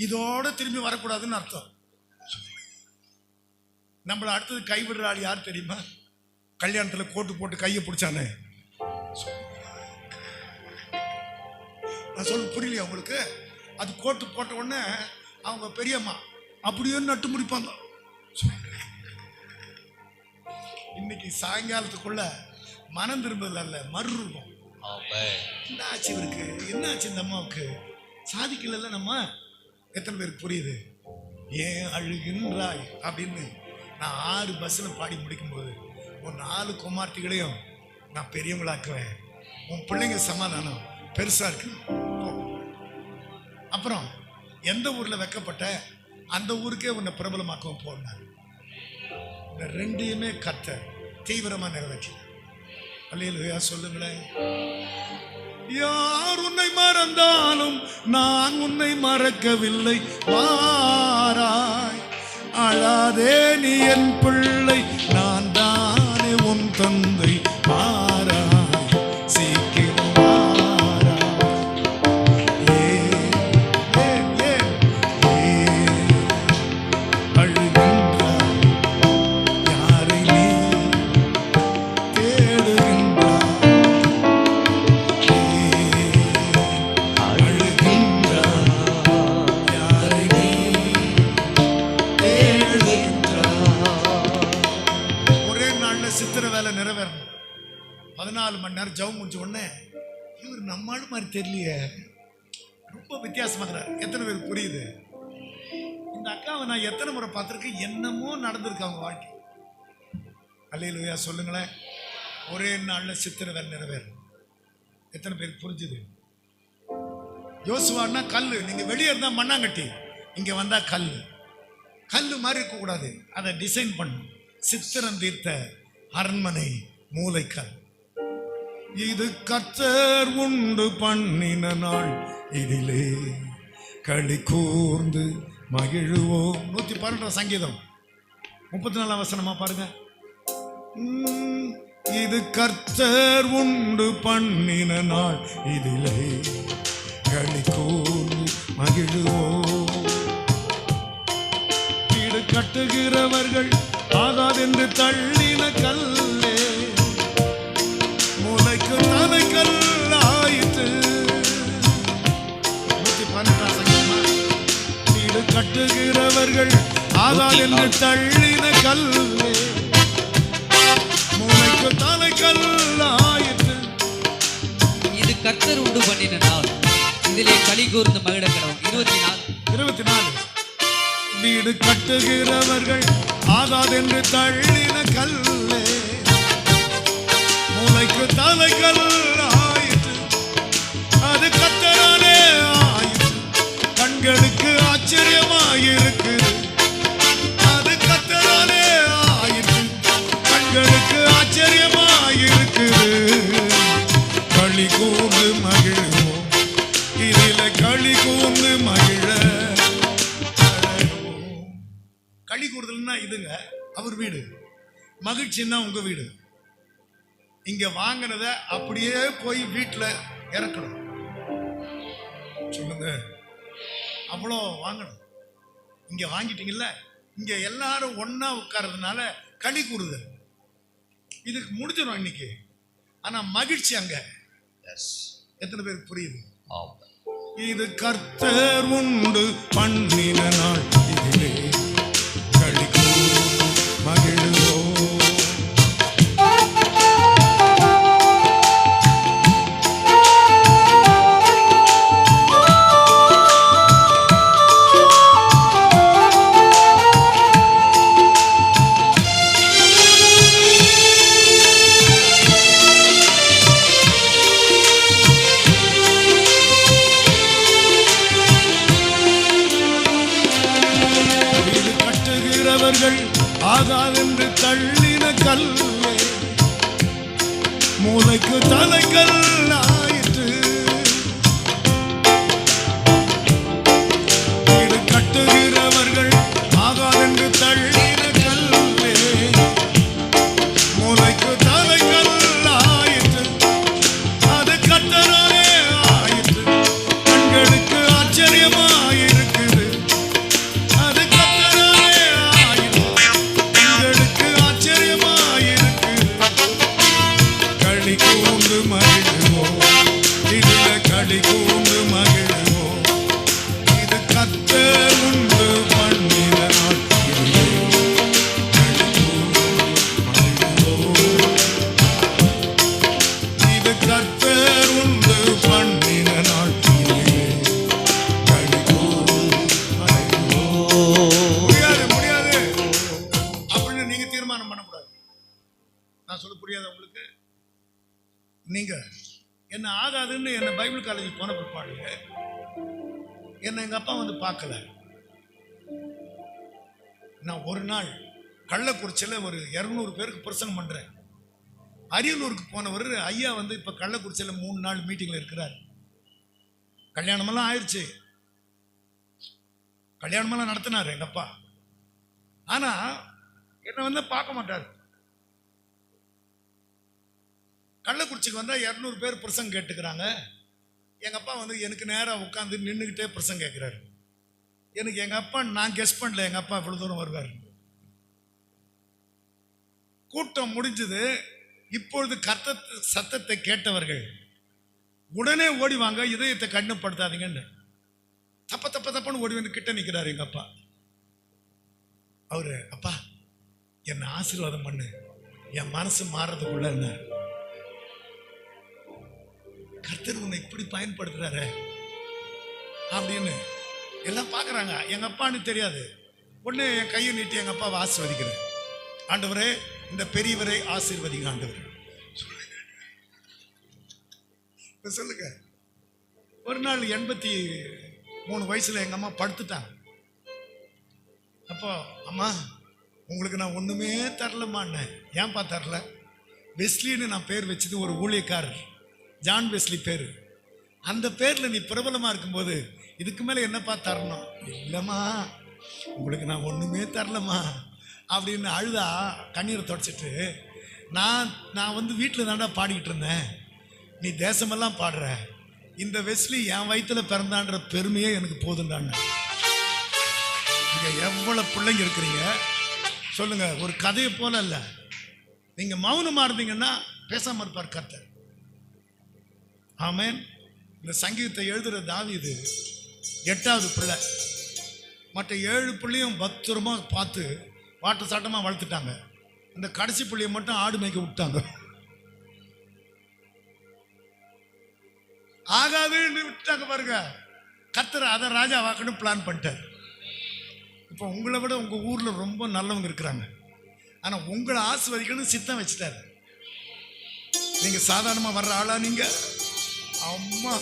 இதோட திரும்பி வரக்கூடாதுன்னு அர்த்தம். நம்மளை அடுத்தது கைவிடுற ஆள் யார் தெரியுமா? கல்யாணத்தில் கோட்டு போட்டு கையை பிடிச்சானே. நான் சொல்ல புரியலையா உங்களுக்கு? அது கோட்டு போட்ட உடனே அவங்க பெரியம்மா அப்படியே நட்டு முடிப்பாங்க. இன்னைக்கு சாயங்காலத்துக்குள்ள மனம் திரும்புதல் அல்ல, மறுரூபம். என்ன ஆச்சு இவருக்கு? என்ன ஆச்சு இந்த அம்மாவுக்கு? சாதிக்கல நம்ம. எத்தனை பேருக்கு புரியுது? ஏன் அழுகின்றாய் அப்படின்னு நான் 6 பஸ்ஸில் பாடி முடிக்கும்போது உன் 4 குமார்த்திகளையும் நான் பெரியவங்களாக்குவேன், உன் பிள்ளைங்க சமாதானம் பெருசா இருக்கு. அப்புறம் எந்த ஊர்ல வைக்கப்பட்ட அந்த ஊருக்கே உன்னை பிரபலமாக்கவும் போனார். இந்த 2யுமே கர்த்தர் தீவிரமா நிறைவேற்றினார். அல்லேலூயா சொல்லுங்களேன். யார் உன்னை மறந்தாலும் நான் உன்னை மறக்கவில்லை, வாராய் அழாதே நீ என் பிள்ளை, நான் தானே உன் தந்தை, வாராய் சீக்கிரம் வாராய். அழுகின்றாய் யாரை நீ தேடுகின்றாய், சித்திர வேலை நிறைவேறணும். 14 மணி நேரம் ஜெபம் முடிஞ்ச உடனே இவர் நம்மால் மாதிரி தெரியலையே, ரொம்ப வித்தியாசமா இருக்கிறார். எத்தனை பேருக்கு புரியுது? இந்த அக்காவை நான் எத்தனை முறை பார்த்துருக்கேன், என்னமோ நடந்திருக்கு அவங்க வாழ்க்கை. அல்லேலூயா சொல்லுங்களேன். ஒரே நாள்ல சித்திர வேலை நிறைவேறும். எத்தனை பேருக்கு புரிஞ்சுது? யோசுவான்னா கல்லு, நீங்க வெளியே இருந்தா மண்ணாங்கட்டி, இங்க வந்தா கல்லு. கல்லு மாதிரி இருக்கக்கூடாது, அதை டிசைன் பண்ணும். சித்திரம் தீர்த்த அரண்மனை மூலைக்கல். இது கர்த்தர் உண்டு பண்ணின நாள், இதிலே களி கூர்ந்து மகிழுவோம். 112 சங்கீதம் 34 வசனமா பாருங்க. இது கர்த்தர் உண்டு பண்ணின நாள், இதிலே களி கூர்ந்து மகிழுவோம். வீடு கட்டுகிறவர்கள் ஆகாதென்று தள்ளின கல்லே, மூளைக்கு தலைக்கல் ஆயிற்று. 112 வீடு கட்டுகிறவர்கள் ஆகாதென்று தள்ளின கல்லே, மூளைக்கு தலைக்கல் ஆயிற்று. இது கர்த்தர் உண்டு பண்ணின நாள், இதிலே களி கூர்ந்து மகிழ கடவும். 24 வீடு கட்டுகிறவர்கள் ஆகாதென்று தள்ளின கல்லே, மூளைக்கு தலைக்கல் ஆயிற்று. அது கர்த்தராலே ஆயிற்று, கண்களுக்கு ஆச்சரியமாயிருக்கு. அது கர்த்தராலே ஆயிற்று, கண்களுக்கு ஆச்சரியமாயிருக்கு. களி கூர்ந்து மகிழ்வோம், இதில களி கூர்ந்து மகிழ. களி கூறுதல்னா இதுங்க அவர் வீடு, மகிழ்ச்சின்னா உங்க வீடு. இங்க வாங்கினத அப்படியே போய் வீட்டுல இறக்கணும். சொல்லுங்க, அவ்வளோ வாங்கணும். இங்க வாங்கிட்டீங்கல்ல, இங்க எல்லாரும் ஒன்னா உட்கார்றதுனால களி கூறுதல் இதுக்கு முடிஞ்சிடும் இன்னைக்கு. ஆனா மகிழ்ச்சி அங்க. எத்தனை பேருக்கு புரியுது? இது கர்த்தர் உண்டு பண்ணின நாள், இதிலே களி கூர்ந்து மகிழுவோம். ஆகாதென்று தள்ளின கல்லே, மூளைக்கு தலைக்கல் ஆயிற்று. வீடு கட்டுகிறவர்கள் ஆகாதென்று தள்ளின கல்லே, மூளைக்கு தலைக்கல் ஆயிற்று. அது கர்த்தராலே ஆயிற்று, கண்களுக்கு ஆச்சரியமாயிருக்குது. அது கர்த்தராலே ஆயிற்று, கண்களுக்கு ஆச்சரியமாயிருக்குது. களி கூர்ந்து மகிழ்வோம், இதில களி கூர்ந்து மகிழ்வோம். இது கர்த்தர் உண்டு பண்ணின நாள், இதிலே நான் சொல்ல புரியாத உங்களுக்கு? நீங்க என்ன ஆகாதுன்னு என்ன பைபிள் காலேஜ் போன பிற்பாடு என்ன எங்க அப்பா வந்து பார்க்கல. நான் ஒரு நாள் கள்ளக்குறிச்சியில் ஒரு 200 பேருக்கு பிரசங்கம் பண்றேன். அரியலூருக்கு போனவர் ஐயா வந்து இப்ப கள்ளக்குறிச்சியில் 3 நாள் மீட்டிங்ல இருக்கிறார். கல்யாணமெல்லாம் ஆயிடுச்சு, கல்யாணமெல்லாம் நடத்தினார் எங்க அப்பா. ஆனா என்ன வந்து பார்க்க மாட்டார். கள்ளக்குறிச்சிக்கு வந்தா 200 பேர் பிரசங்கம் கேட்டுக்கிறாங்க. எங்க அப்பா வந்து எனக்கு நேராக உட்காந்து நின்றுக்கிட்டே பிரசங்கம் கேட்கிறாரு. எனக்கு எங்க அப்பா, நான் கெஸ் பண்ணல எங்க அப்பா இவ்வளவு தூரம் வருவார். கூட்டம் முடிஞ்சது. இப்பொழுது கர்த்தர் சத்தத்தை கேட்டவர்கள் உடனே ஓடிவாங்க, இதயத்தை கடினப்படுத்தாதீங்கன்னு. தப்பன்னு ஓடி வந்து கிட்ட நிற்கிறாரு எங்க அப்பா. அவரு, அப்பா என்ன ஆசீர்வாதம் பண்ணு, என் மனசு மாறதுக்குள்ள என்ன, கர்த்தர் உன்னை இப்படி பயன்படுத்துறாரு அப்படின்னு எல்லாம் பார்க்குறாங்க. எங்க அப்பான்னு தெரியாது. ஒன்று என் கையை நீட்டி எங்க அப்பாவை ஆசீர்வதிக்கிறேன். ஆண்டவரே இந்த பெரியவரை ஆசீர்வதிங்க ஆண்டவர் சொல்லுங்க. ஒரு நாள் 83 வயசுல எங்க அம்மா படுத்துட்டாங்க. அப்போ, அம்மா உங்களுக்கு நான் ஒண்ணுமே தரலம்மான்னு. ஏன்பா தரல? வெஸ்லின்னு நான் பேர் வச்சது ஒரு ஊழியக்காரர், ஜான் வெஸ்லி பேரு. அந்த பேர்ல நீ பிரபலமா இருக்கும்போது இதுக்கு மேல என்னப்பா தரணும்? இல்லம்மா உங்களுக்கு நான் ஒண்ணுமே தரலம்மா அப்படின்னு அழுதா கண்ணீரை தொடச்சிட்டு, நான் வந்து வீட்டில் தாண்டா பாடிக்கிட்டு இருந்தேன், நீ தேசமெல்லாம் பாடுற, இந்த வெஸ்லி என் வயிற்றுல பிறந்தான்ற பெருமையே எனக்கு போதுண்டாங்க. நீங்க எவ்வளவு பிள்ளைங்க இருக்கிறீங்க சொல்லுங்க. ஒரு கதையை போல இல்ல. நீங்க மௌனமா இருந்தீங்கன்னா பேசாம இருப்பார் கர்த்தர். ஆமென். இந்த சங்கீதத்தை எழுதுற தாவீது 8வது பிள்ளை. மற்ற 7 பிள்ளையும் பத்திரமா பார்த்து வாட்ட சாட்டமா வளர்த்துட்டாங்க. அந்த கடைசி பிள்ளைய மட்டும் ஆடு மேய்க்க விட்டாங்க. ஆகாதுன்னு விட்டாங்க பாருங்க. கர்த்தர் அதை ராஜா வாக்கணும் பிளான் பண்ணிட்டார். இப்போ உங்களை விட உங்க ஊர்ல ரொம்ப நல்லவங்க இருக்கிறாங்க. ஆனா உங்களை ஆசீர்வதிக்கணும் சித்தம் வச்சுட்டாரு. நீங்க சாதாரணமா வர்ற ஆளா? நீங்க அம்மா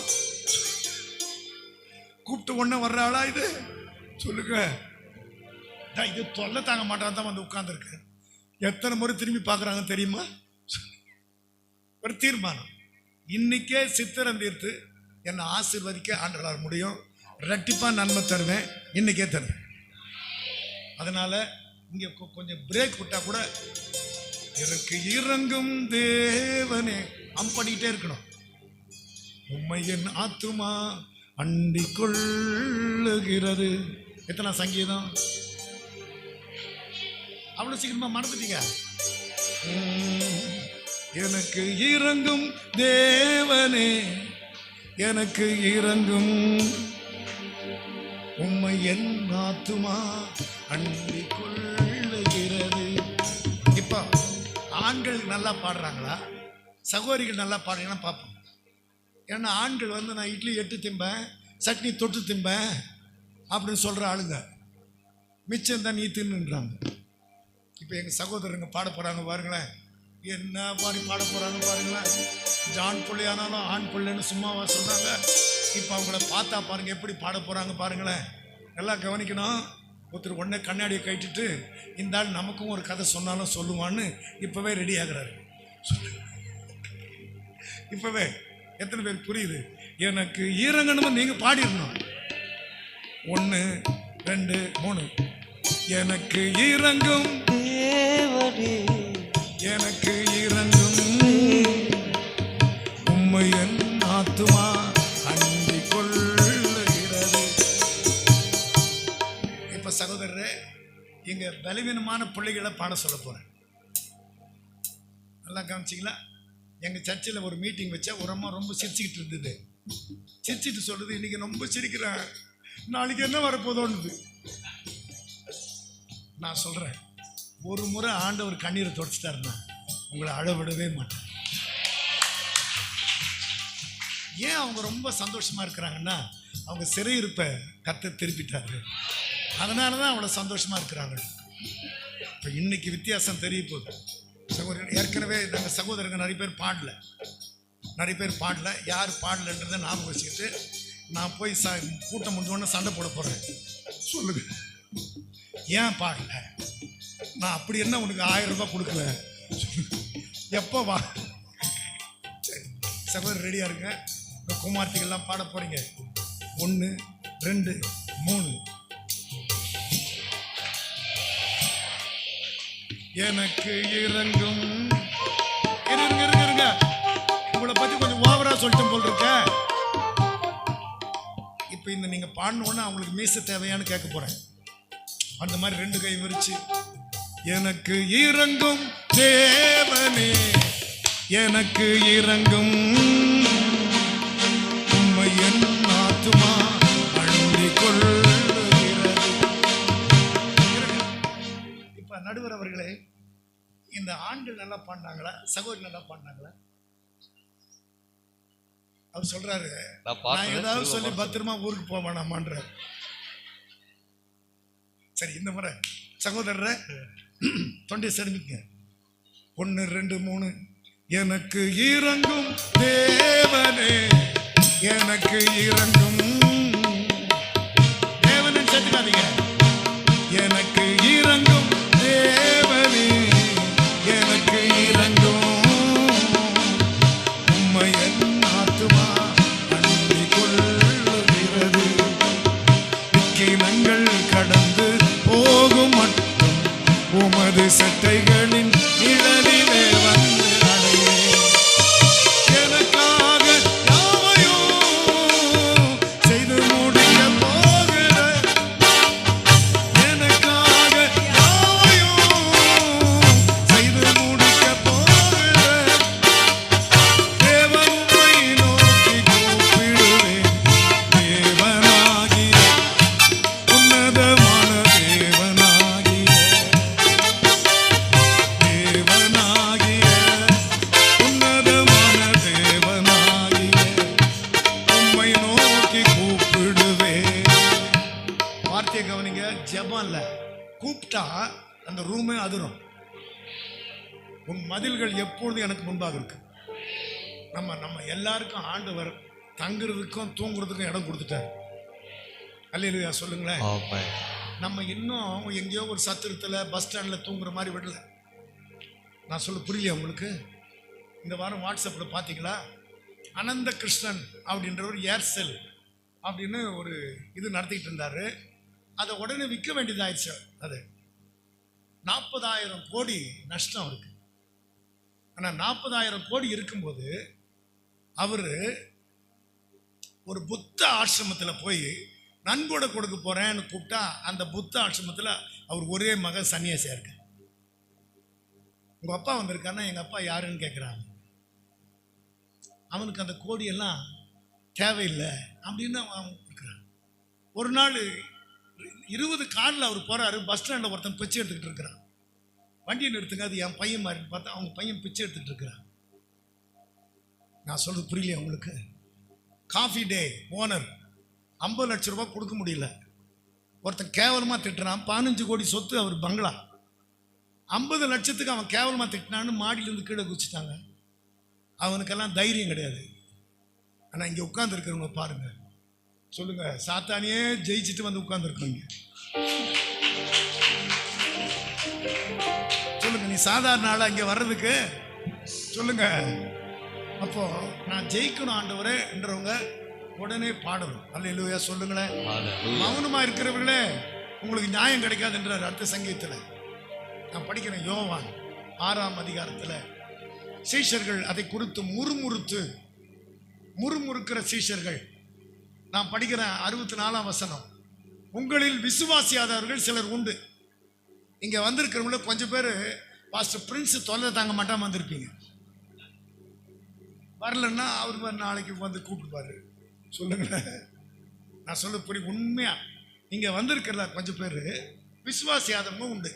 கூப்பிட்டு ஒண்ணு வர்ற ஆளா இது? சொல்லுங்க. இது தொல்லை தாங்க மாட்டான் தான் வந்து உட்கார்ந்து இருக்கு. எத்தனை முறை திரும்பி பார்க்குறாங்க தெரியுமா? ஒரு தீர்மானம், இன்னைக்கே சித்திரம் தீர்த்து என்னை ஆசீர்வதிக்க ஆண்டவரால் முடியும். ரெட்டிப்பா நன்மை தருவேன், இன்னைக்கே தருவேன். அதனால இங்க கொஞ்சம் பிரேக் விட்டா கூட எனக்கு இறங்கும் தேவனே பண்ணிட்டே இருக்கணும். உம்மை என் ஆத்துமா அண்டிக் கொள்ளுகிறது. எத்தனை சங்கீதம்? அவ்வளவு சீக்கிரமா மறந்துட்டீங்க. எனக்கு இறங்கும் தேவனே, எனக்கு இறங்கும், உம்மை என் ஆத்துமா அண்டிக் கொள்ளுகிறது. இப்போ ஆண்கள் நல்லா பாடுறாங்களா, சகோதரிகள் நல்லா பாடுறீங்கன்னா பார்ப்போம். ஏன்னா ஆண்கள் வந்து நான் இட்லி 8 திம்பேன், சட்னி தொட்டு திம்பேன் அப்படின்னு சொல்ற ஆளுங்க. மிச்சம் தான் நீ தின்னுன்றாங்க. இப்போ எங்கள் சகோதரங்க பாட போகிறாங்க பாருங்களேன். என்ன பாடி பாட போகிறாங்க பாருங்களேன். ஜான் பிள்ளையானாலும் ஆண் பிள்ளைன்னு சும்மாவா சொல்கிறாங்க? இப்போ அவங்கள பார்த்தா பாருங்கள் எப்படி பாட போகிறாங்க பாருங்களேன். நல்லா கவனிக்கணும். ஒருத்தர் உடனே கண்ணாடியை கட்டிட்டு இந்த ஆள் நமக்கும் ஒரு கதை சொன்னாலும் சொல்லுவான்னு இப்போவே ரெடி ஆகுறாரு. இப்போவே எத்தனை பேர் புரியுது? எனக்கு ஈரங்கணும் நீங்கள் பாடிடணும். 1 2 3. எனக்கு இறங்கும் தேவனே, எனக்கு இறங்கும், உம்மை என் ஆத்துமா அண்டிக் கொள்ளுகிறது. இப்ப சகோதரரே, இங்க பலவீனமான பிள்ளைகளை பாட சொல்ல போறேன். நல்லா கவனிச்சிங்களா? எங்க சர்ச்சில் ஒரு மீட்டிங் வச்சா ஒரு அம்மா ரொம்ப சிரிச்சுக்கிட்டு இருந்தது. சிரிச்சுட்டு சொல்லுது, இன்னைக்கு ரொம்ப சிரிக்கிறேன், நாளைக்கு என்ன வரப்போதோன்னு. நான் சொல்றேன், ஒரு முறை ஆண்டவர் கண்ணீரை தொடச்சிட்டாருன்னா உங்களை அழ விடவே மாட்டேன். ஏன் அவங்க ரொம்ப சந்தோஷமா இருக்கிறாங்கன்னா, அவங்க சிறையிருப்ப கர்த்தர் திருப்பிட்டாரு. அதனால தான் அவ்வளோ சந்தோஷமா இருக்கிறாங்க. இப்போ இன்னைக்கு வித்தியாசம் தெரிய போகுது. சகோதரர் ஏற்கனவே நாங்கள் சகோதரர்கள் நிறைய பேர் பாடல யார் பாடலன்றதை ஞாபகம் வச்சுக்கிட்டு நான் போய் கூட்டம் முடிஞ்சோடனே சண்டை போட போகிறேன். சொல்லுங்க, ஏன் பாடல? நான் அப்படி என்ன உனக்கு 1000 ரூபாய் கொடுக்கல? எப்போ வா? சரி சகோதரர் ரெடியாக இருங்க. இந்த குமார்த்திகள்லாம் பாட போகிறீங்க. 1 2 3. எனக்கு இறங்கும் இருங்க உங்களை பத்தி கொஞ்சம் ஓவரா சொல்லிட்டேன் போல் இருக்க. இப்ப இந்த நீங்க பாடணும்னா அவங்களுக்கு மீச தேவையான்னு கேட்க போறேன். அந்த மாதிரி 2 கை விரிச்சு, எனக்கு இறங்கும் தேவனே எனக்கு இறங்கும், உம்மை என் ஆத்துமா அண்டிக் கொள்ளுகிறது. இப்ப நடுவர் அவர்களே, இந்த ஆண்கள் நல்லா பாடினாங்களா, சகோதரி நல்லா பாடினாங்களா? அவர் சொல்றாரு, நான் ஏதாவது சொல்லி பத்திரமா ஊருக்கு போக வேணாமான்ற. சரி, இந்த முறை சகோதரரை தொண்டை செடுமிக்க. 1 2 3. எனக்கு இறங்கும் தேவனே எனக்கு இறங்கும், தேவனை சேர்த்துக்காதீங்க. எனக்கு இறங்கும் தேவனே எனக்கு இறங்கும், உம்மை என் ஆத்துமா அண்டிக் கொள்ளுகிறது. விக்கினங்கள் கடந்து போகும் மட்டும் உமது சட்டைகளின் நிழலிலே வந்து அடையே. எனக்காக யாவையும் செய்து முடிக்க போகிற, எனக்காக யாவையும் செய்து முடிக்க போகிற தேவன் உம்மை நோக்கி கூப்பிடுவேன். தேவனாகிய உன்னதமான தேவனாகிய உன்னதமான தேவனாகிய உம்மை நோக்கி கூப்பிடுவேன். வார்த்தையை கவனிங்க, ஜெபம் இல்ல, கூப்பிட்டா அந்த ரூமே அதிரும். உன் மதில்கள் எப்பொழுதும் எனக்கு முன்பாக இருக்கு. நம்ம எல்லாருக்கும் ஆண்டவர் தங்குறதுக்கும் தூங்குறதுக்கும் இடம் கொடுத்துட்டார். அல்லேலூயா சொல்லுங்களேன். நம்ம இன்னும் எங்கேயோ ஒரு சத்திரத்தில் பஸ் ஸ்டாண்டில் தூங்குற மாதிரி விடல. நான் சொல்ல புரியல உங்களுக்கு? இந்த வாரம் வாட்ஸ்அப்பில் பார்த்தீங்களா, அனந்த கிருஷ்ணன் அப்படின்ற ஒரு ஏர்செல் அப்படின்னு ஒரு இது நடத்திக்கிட்டு இருந்தார். அதை உடனே விற்க வேண்டியதாயிடுச்சு. அது 40,000 கோடி நஷ்டம் இருக்கு. ஆனால் 40,000 கோடி இருக்கும்போது அவர் ஒரு புத்த ஆசிரமத்தில் போய் நன்கொடை கொடுக்க போறேன்னு கூப்பிட்டா, அந்த புத்த ஆசிரமத்தில் அவர் ஒரே மகன் சன்னியாசியா இருக்கு. உங்க அப்பா வந்திருக்காருன்னா எங்க அப்பா யாருன்னு கேட்குறாங்க. அவனுக்கு அந்த கோடியெல்லாம் தேவையில்லை அப்படின்னு அவன் இருக்கிறான். ஒரு நாள் 20 காரில் அவர் போறாரு. பஸ் ஸ்டாண்டில் ஒருத்தன் பிச்சை எடுத்துக்கிட்டு இருக்கிறான். வண்டியை நிறுத்துங்க, அது என் பையன் மாதிரி பார்த்தா அவங்க பையன் பிச்சை எடுத்துக்கிட்டு இருக்கிறான். நான் சொல்றது புரியலையா உங்களுக்கு? காஃபி டே ஓனர் 50 லட்சம் ரூபாய் கொடுக்க முடியல. ஒருத்தன் கேவலமாக திட்டுறான். 15 கோடி சொத்து அவர் பங்களா. 50 லட்சத்துக்கு அவன் கேவலமாக திட்டினான்னு மாடியிலேருந்து கீழே குதிச்சிட்டாங்க. அவனுக்கெல்லாம் தைரியம் கிடையாது. ஆனால் இங்கே உட்கார்ந்துருக்கிறவங்க பாருங்க, சொல்லுங்க, சாத்தானியே ஜெயிச்சுட்டு வந்து உட்கார்ந்துருக்கீங்க. சொல்லுங்க, நீ சாதாரண ஆளா இங்கே வர்றதுக்கு? சொல்லுங்க. அப்போ நான் ஜெயிக்கணும் ஆண்டவரே என்றவங்க உடனே பாடணும். அல்லேலூயா சொல்லுங்களேன். மௌனமா இருக்கிறவர்களே உங்களுக்கு நியாயம் கிடைக்காது என்றார் அடுத்த சங்கீதத்தில். நான் படிக்கிறேன் யோவான் 6ஆம் அதிகாரத்தில். சீஷர்கள் அதை குறித்து முறுமுறுக்கிற சீஷர்கள். நான் படிக்கிறேன் 64ஆம் வசனம். உங்களில் விசுவாசியாதவர்கள் சிலர் உண்டு. இங்க வந்திருக்கிறவங்கள கொஞ்சம் பேர் பாஸ்டர் பிரின்ஸ் தொல்லை தாங்க மாட்டாம வந்திருப்பீங்க. வரலன்னா அவர் நாளைக்கு வந்து கூப்பிடுவாரு. சொல்லுங்களேன், நான் சொல்ல புரிய. உண்மையா இங்க வந்திருக்கிறதா கொஞ்சம் பேர் விசுவாசியாதவங்க உண்டு.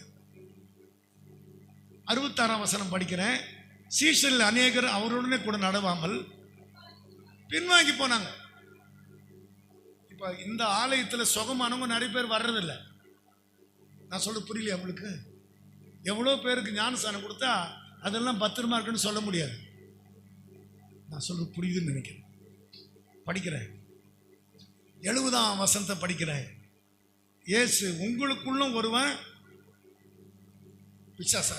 66ஆம் வசனம் படிக்கிறேன். சீஷரில் அநேகர் அவருடனே கூட நடவாமல் பின்வாங்கி போனாங்க. இப்ப இந்த ஆலயத்தில் சுகமானவங்க நிறைய பேர் வர்றதில்லை. நான் சொல்ல புரியலையா உங்களுக்கு? எவ்வளோ பேருக்கு ஞானஸ்தானம் கொடுத்தா அதெல்லாம் பத்திரமா இருக்குன்னு சொல்ல முடியாது. நான் சொல்றது புரியுதுன்னு நினைக்கிறேன். படிக்கிறேன், 70ஆம் வசனத்தை படிக்கிறேன். இயேசு உங்களுக்குள்ளும் ஒருவன் பிசாசா.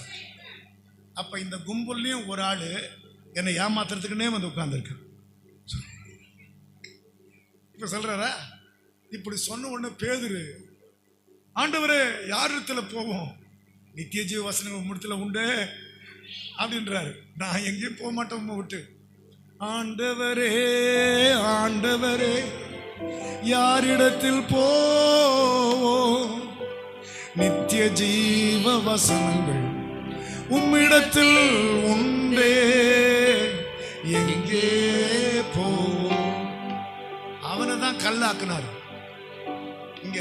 அப்ப இந்த கும்பல்லையும் ஒரு ஆளு என்னை ஏமாத்துறதுக்குன்னே வந்து உட்கார்ந்துருக்கு. இப்ப சொல்றாரா? இப்படி சொன்ன உடனே பேதுரு, ஆண்டவரே யார் இடத்துல போவோம்? நித்திய ஜீவ வசனங்கள் உம்மிடத்துல உண்டு அப்படின்றாரு. நான் எங்கேயும் போக மாட்டேன் உம்மை விட்டு. ஆண்டவரே ஆண்டவரே யாரிடத்தில் போவோம்? நித்திய ஜீவ வசனங்கள் உம்மிடத்தில் உண்டே, எங்கே போவோம்? அவனை தான் கல்லாக்குனாரு. இங்க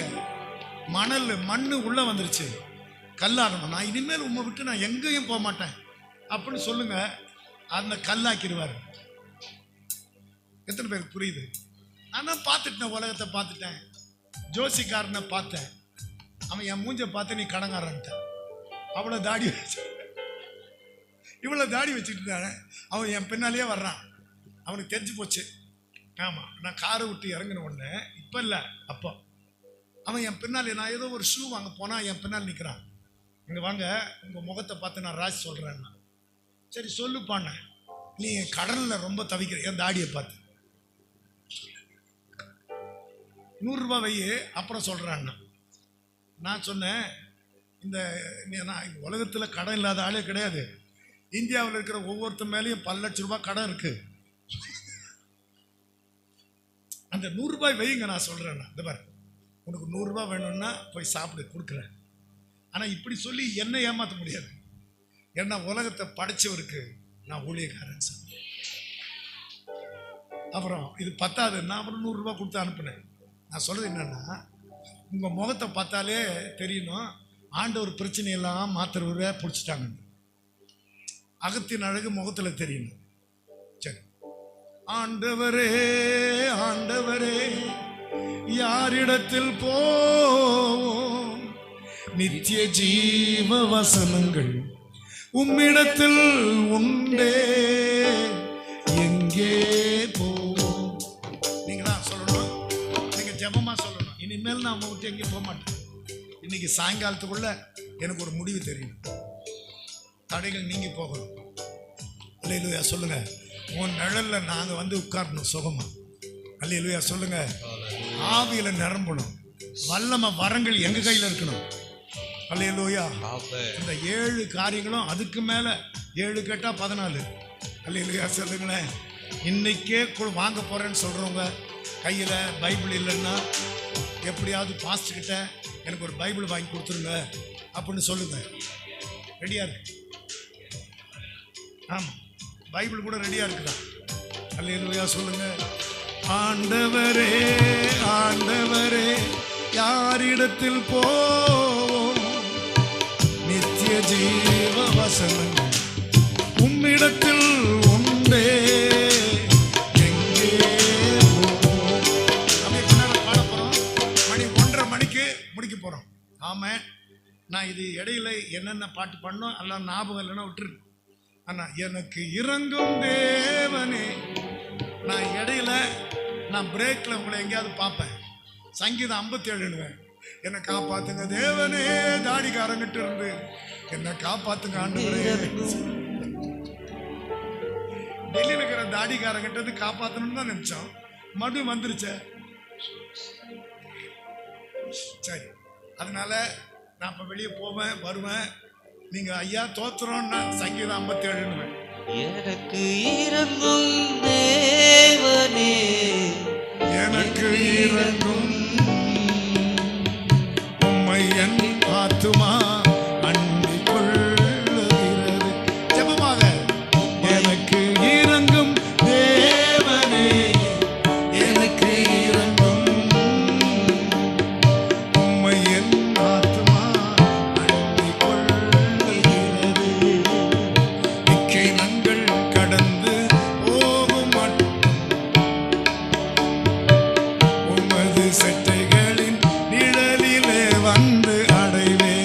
மண்ணு உள்ள வந்துருச்சு, கல்லாகணும். நான் இனிமேல் உம்மை விட்டு நான் எங்கேயும் போக மாட்டேன் அப்படின்னு சொல்லுங்க, அந்த கல்லாக்கிடுவார். எத்தனை பேருக்கு புரியுது? நான் பார்த்துட்டேன், உலகத்தை பார்த்துட்டேன், ஜோசிக்காரனை பார்த்தேன். அவன் என் மூஞ்ச பார்த்து நீ கடங்காரன்ட்ட, அவ்வளோ தாடி வச்சு இவ்வளோ தாடி வச்சுட்டு அவன் என் பின்னாலேயே வர்றான். அவனுக்கு தெரிஞ்சு போச்சு. ஆமாம், நான் காரை விட்டு இறங்கின உடனே, இப்போ இல்லை அப்போ, அவன் என் பின்னாலே, நான் ஏதோ ஒரு ஷூ வாங்க போனால் என் பின்னால் நிற்கிறான். இங்கே வாங்க, உங்கள் முகத்தை பார்த்து நான் ராசி சொல்கிறேன்னா. சரி சொல்லுப்பாண்ண, நீ கடலில் ரொம்ப தவிக்கிற, என் தாடியை பார்த்து 100 ரூபா வையே அப்புறம் சொல்கிறான்னா. நான் சொன்னேன், நான் உலகத்தில் கடன் இல்லாத ஆளே கிடையாது. இந்தியாவில் இருக்கிற ஒவ்வொருத்தர் மேலேயும் 10 லட்சம் ரூபாய் கடன் இருக்கு. அந்த 100 ரூபாய் வைங்க, நான் சொல்கிறேன்னா. இந்த பாரு, உனக்கு 100 ரூபாய் வேணும்னா போய் சாப்பிடு, கொடுக்குறேன். ஆனால் இப்படி சொல்லி என்னை ஏமாற்ற முடியாது. ஏன்னா உலகத்தை படைச்சவருக்கு நான் ஊழியக்காரன் சொன்னேன். அப்புறம் இது பத்தாதுன்னா அப்புறம் 100 ரூபாய் கொடுத்து அனுப்புனேன். நான் சொல்றது என்னன்னா, உங்க முகத்தை பார்த்தாலே தெரியணும் ஆண்டவர் பிரச்சனையெல்லாம் மாத்திரவரை பிடிச்சிட்டாங்க. அகத்தின் அழகு முகத்துல தெரியணும். சரி, ஆண்டவரே ஆண்டவரே யாரிடத்தில் போவோம்? நித்திய ஜீவ வசனங்கள் உம்மிடத்தில் உண்டே, எங்கே போவோம்? நீங்க தான் சொல்லணும், நீங்க ஜெபமா சொல்லணும். இனிமேல் நான் உங்க விட்டு எங்கேயும் போக மாட்டேன். இன்னைக்கு சாயங்காலத்துக்குள்ள எனக்கு ஒரு முடிவு தெரியும். தடைகள் நீங்கி போகணும். அல்லேலூயா சொல்லுங்க. உன் நிழல்ல நாங்க வந்து உட்காரணும் சுகமா. அல்லேலூயா சொல்லுங்க. ஆவியில நிரம்பணும். வல்லம வரங்கள் எங்க கையில இருக்கணும். அல்லேலூயா. இந்த 7 காரியங்களும் அதுக்கு மேல 7 கேட்டா 14. அல்லேலூயா சொல்லுங்களேன். இன்னைக்கே வாங்க போறேன்னு சொல்றவங்க கையில பைபிள் இல்லைன்னா எப்படியாவது பாஸ்டர் கிட்ட எனக்கு ஒரு பைபிள் வாங்கி கொடுத்துருங்க அப்படின்னு சொல்லுங்க. ரெடியா இருக்கு? ஆமா, பைபிள் கூட ரெடியா இருக்குதா? அல்லேலூயா சொல்லுங்க. ஆண்டவரே ஆண்டவரே யாரிடத்தில் போவோம்? நித்திய ஜீவ வசனங்கள் உம்மிடத்தில் உண்டே, எங்கே போவோம்? நம்ம பாட போறோம். மணி 1:30 மணிக்கு முடிக்க போறோம். ஆமா, நான் இது இடையில என்னென்ன பாட்டு பண்ணோம் எல்லாம் ஞாபகம் இல்லைன்னா விட்டுரு. ஆனா எனக்கு இறங்கும் தேவனே, நான் இடையில நான் பிரேக்ல உங்களை எங்கேயாவது பார்ப்பேன். சங்கீதம் 57 என்னை காப்பாத்துங்க தேவனே, தாடிக்காரங்கிட்ட இருந்து என்னை காப்பாத்துங்க ஆண்டவரே. டெல்லியில் இருக்கிற தாடிக்காரங்கிட்ட இருந்து காப்பாத்தணும்னு தான் நினைச்சோம். மறுபடியும் வந்துருச்ச. சரி, அதனால நான் இப்ப வெளியே போவேன் வருவேன். நீங்க ஐயா தோத்துறோம்னா சங்கீதம் 57 எனக்கு இறங்கும் தேவனே, எனக்கு இறங்கும் உம்மை என் ஆத்துமா அண்டிக் கொள்ளுகிறது. ஜெபமாக, எனக்கு இறங்கும் தேவனே, எனக்கு இறங்கும் உம்மை என் ஆத்துமா அண்டிக் கொள்ளுகிறது. இக்கை நங்கள் கடந்து போகும் உமது செட்டைகளின் நிழலிலே வந்து அடைவே.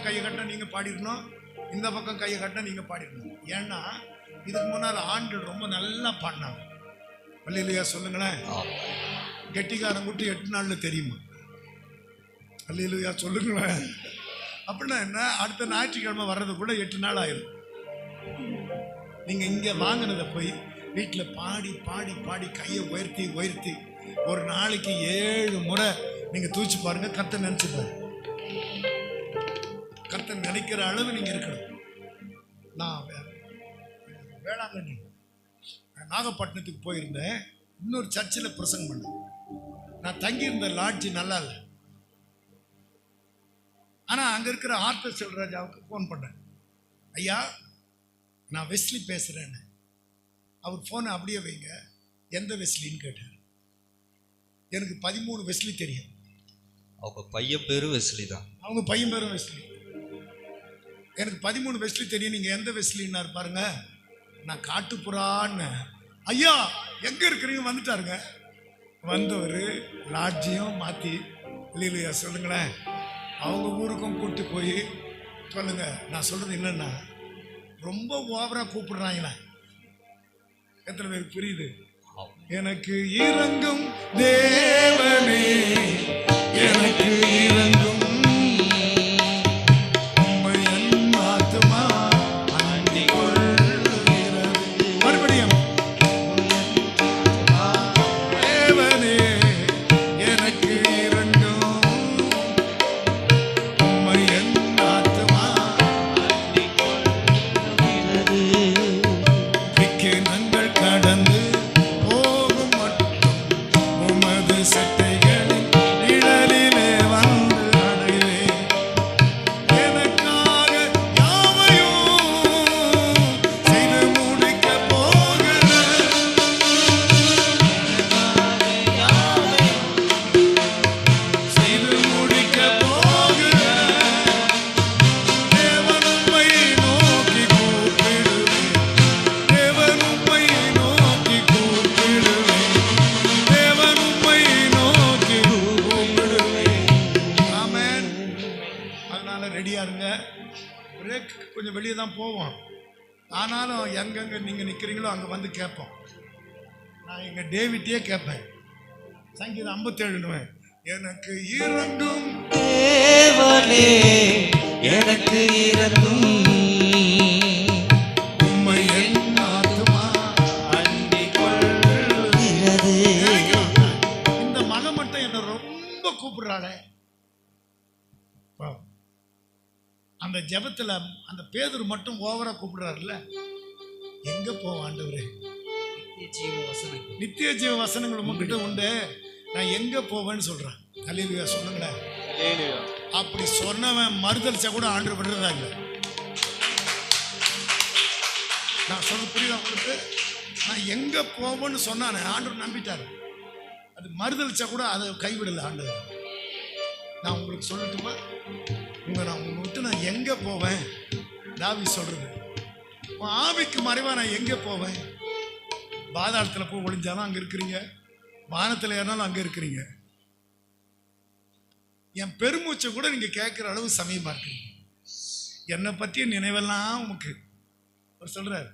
கையை கட்டினா நீங்கள் பாடிடணும், இந்த பக்கம் கையை கட்டினா நீங்கள் பாடிடணும். ஏன்னா இதுக்கு முன்னால் ஆண்கள் ரொம்ப நல்லா பாடினாங்க. அல்லேலூயா சொல்லுங்களேன். கெட்டிக்காரன் கூட்டி 8 நாளில் தெரியுமா? அல்லேலூயா சொல்லுங்களேன். அப்படின்னா என்ன, அடுத்த ஞாயிற்றுக்கிழமை வர்றதுக்குள்ள 8 நாள் ஆயிடும். நீங்கள் இங்கே வாங்கினதை போய் வீட்டில் பாடி பாடி பாடி கையை உயர்த்தி உயர்த்தி ஒரு நாளைக்கு 7 முறை நீங்கள் தூச்சி பாருங்க. கர்த்தர் நினச்சி பாருங்க. கர்த்தர் நினைக்கிற அளவு நீங்கள் இருக்கணும். நான் வேளாங்கண்ணி நாகப்பட்டினத்துக்கு போயிருந்தேன். இன்னொரு சர்ச்சில் பிரசங்கம் பண்ணேன். நான் தங்கியிருந்த லாட்ஜி நல்லா இல்லை. ஆனால் அங்கே இருக்கிற ஆர்த்தர் செல்வராஜாவுக்கு ஃபோன் பண்ணேன். ஐயா, நான் வெஸ்லி பேசுகிறேன்னு. அவர் ஃபோனை அப்படியே வைங்க. எந்த வெஸ்லின்னு கேட்டார். எனக்கு 13 வெஸ்லி தெரியும். அவங்க பையன் பேரும் வெஸ்லி தான். அவங்க பையன் பேரும் வெஸ்லி. எனக்கு 13 வெஸ்லி தெரியும். நீங்கள் எந்த வெஸ்லின்னாரு பாருங்க. நான் காட்டுப்புறான்னு. ஐயா எங்கே இருக்கிறீங்க? வந்துட்டாருங்க. வந்தவர் லாட்ஜியும் மாற்றி இல்லையா சொல்லுங்களேன். அவங்க ஊருக்கும் கூட்டி போய் சொல்லுங்க. நான் சொல்கிறது என்னன்னா, ரொம்ப ஓவராக கூப்பிடுறாங்களே. எத்தனை பேருக்கு புரியுது? எனக்கு இறங்கும் தேவனே, எனக்கு இறங்கும் கொஞ்சம் வெளியே தான் போவோம். ஆனாலும் எங்கெங்கே நீங்கள் நிற்கிறீங்களோ அங்கே வந்து கேட்போம். நான் எங்கள் டேவிட்டே கேட்பேன். சங்கீதம் 57 எனக்கு இறங்கும் தேவனே, எனக்கு இறங்கும் உம்மை என் ஆத்துமா அண்டிக் கொள்கிறது. இந்த மக மட்டும் என்னை ரொம்ப கூப்பிடுறாளே. அந்த ஜெபத்தில் அந்த பேதுரு மட்டும் ஓவரா கூப்பிடுறாருல்ல. எங்க போவோம் ஆண்டவரே? நித்திய ஜீவ வசனங்கள் உங்ககிட்ட உண்டு. நான் எங்க போவேன்னு சொல்றேன். அல்லேலூயா சொல்லுங்களேன். அப்படி சொன்னவன் மறுதலிச்சா கூட ஆண்டவர் விடுறதா இல்லை. நான் சொல்ல புரியுதா உங்களுக்கு? நான் எங்க போவேன்னு சொன்னானே ஆண்டவர் நம்பிட்டாரு. அது மறுதலிச்சா கூட அதை கைவிடலை ஆண்டவர். நான் உங்களுக்கு சொல்லட்டுமா? நான் உங்களை விட்டு நான் எங்கே போவேன்? தாவீது சொல்றது, ஆவிக்கு மறைவா நான் எங்கே போவேன்? பாதாளத்தில் போய் ஒளிஞ்சாலும் அங்கே இருக்கிறீங்க, வானத்தில் ஏறினாலும் அங்கே இருக்கிறீங்க. என் பெருமூச்சை கூட நீங்கள் கேட்குற அளவு சமயமாக இருக்கிறீங்க. என்னை பற்றிய நினைவெல்லாம் உமக்கு அவர் சொல்கிறார்.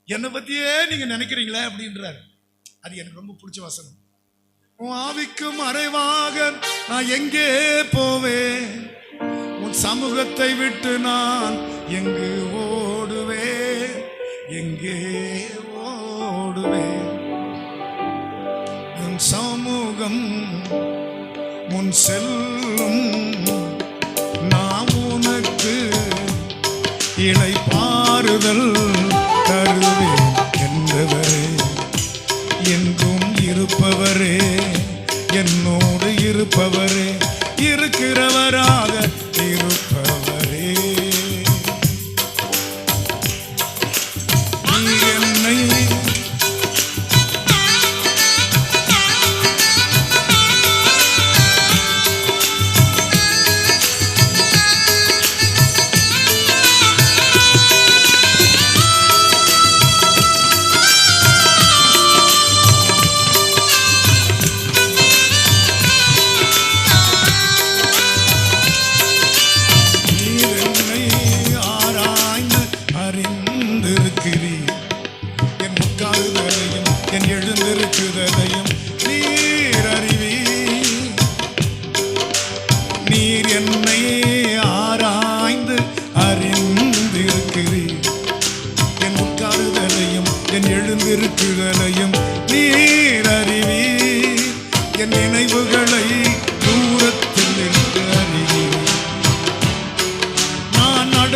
என்னை பற்றியே நீங்கள் நினைக்கிறீங்களே அப்படின்றார். அது எனக்கு ரொம்ப பிடிச்ச வசனம். உன் ஆவிக்கு மறைவாக நான் எங்கே போவேன்? உன் சமூகத்தை விட்டு நான் எங்கு ஓடுவேன்? எங்கே ஓடுவேன்? உன் சமூகம் முன் செல்லும் நான் உனக்கு இளைப்பாறுதல் தருவேன் என்றவரே, எங்கும் இருப்பவரே, என்னோடு இருப்பவரே, இருக்கிறவராக இருப்பவரே, நீ என்னை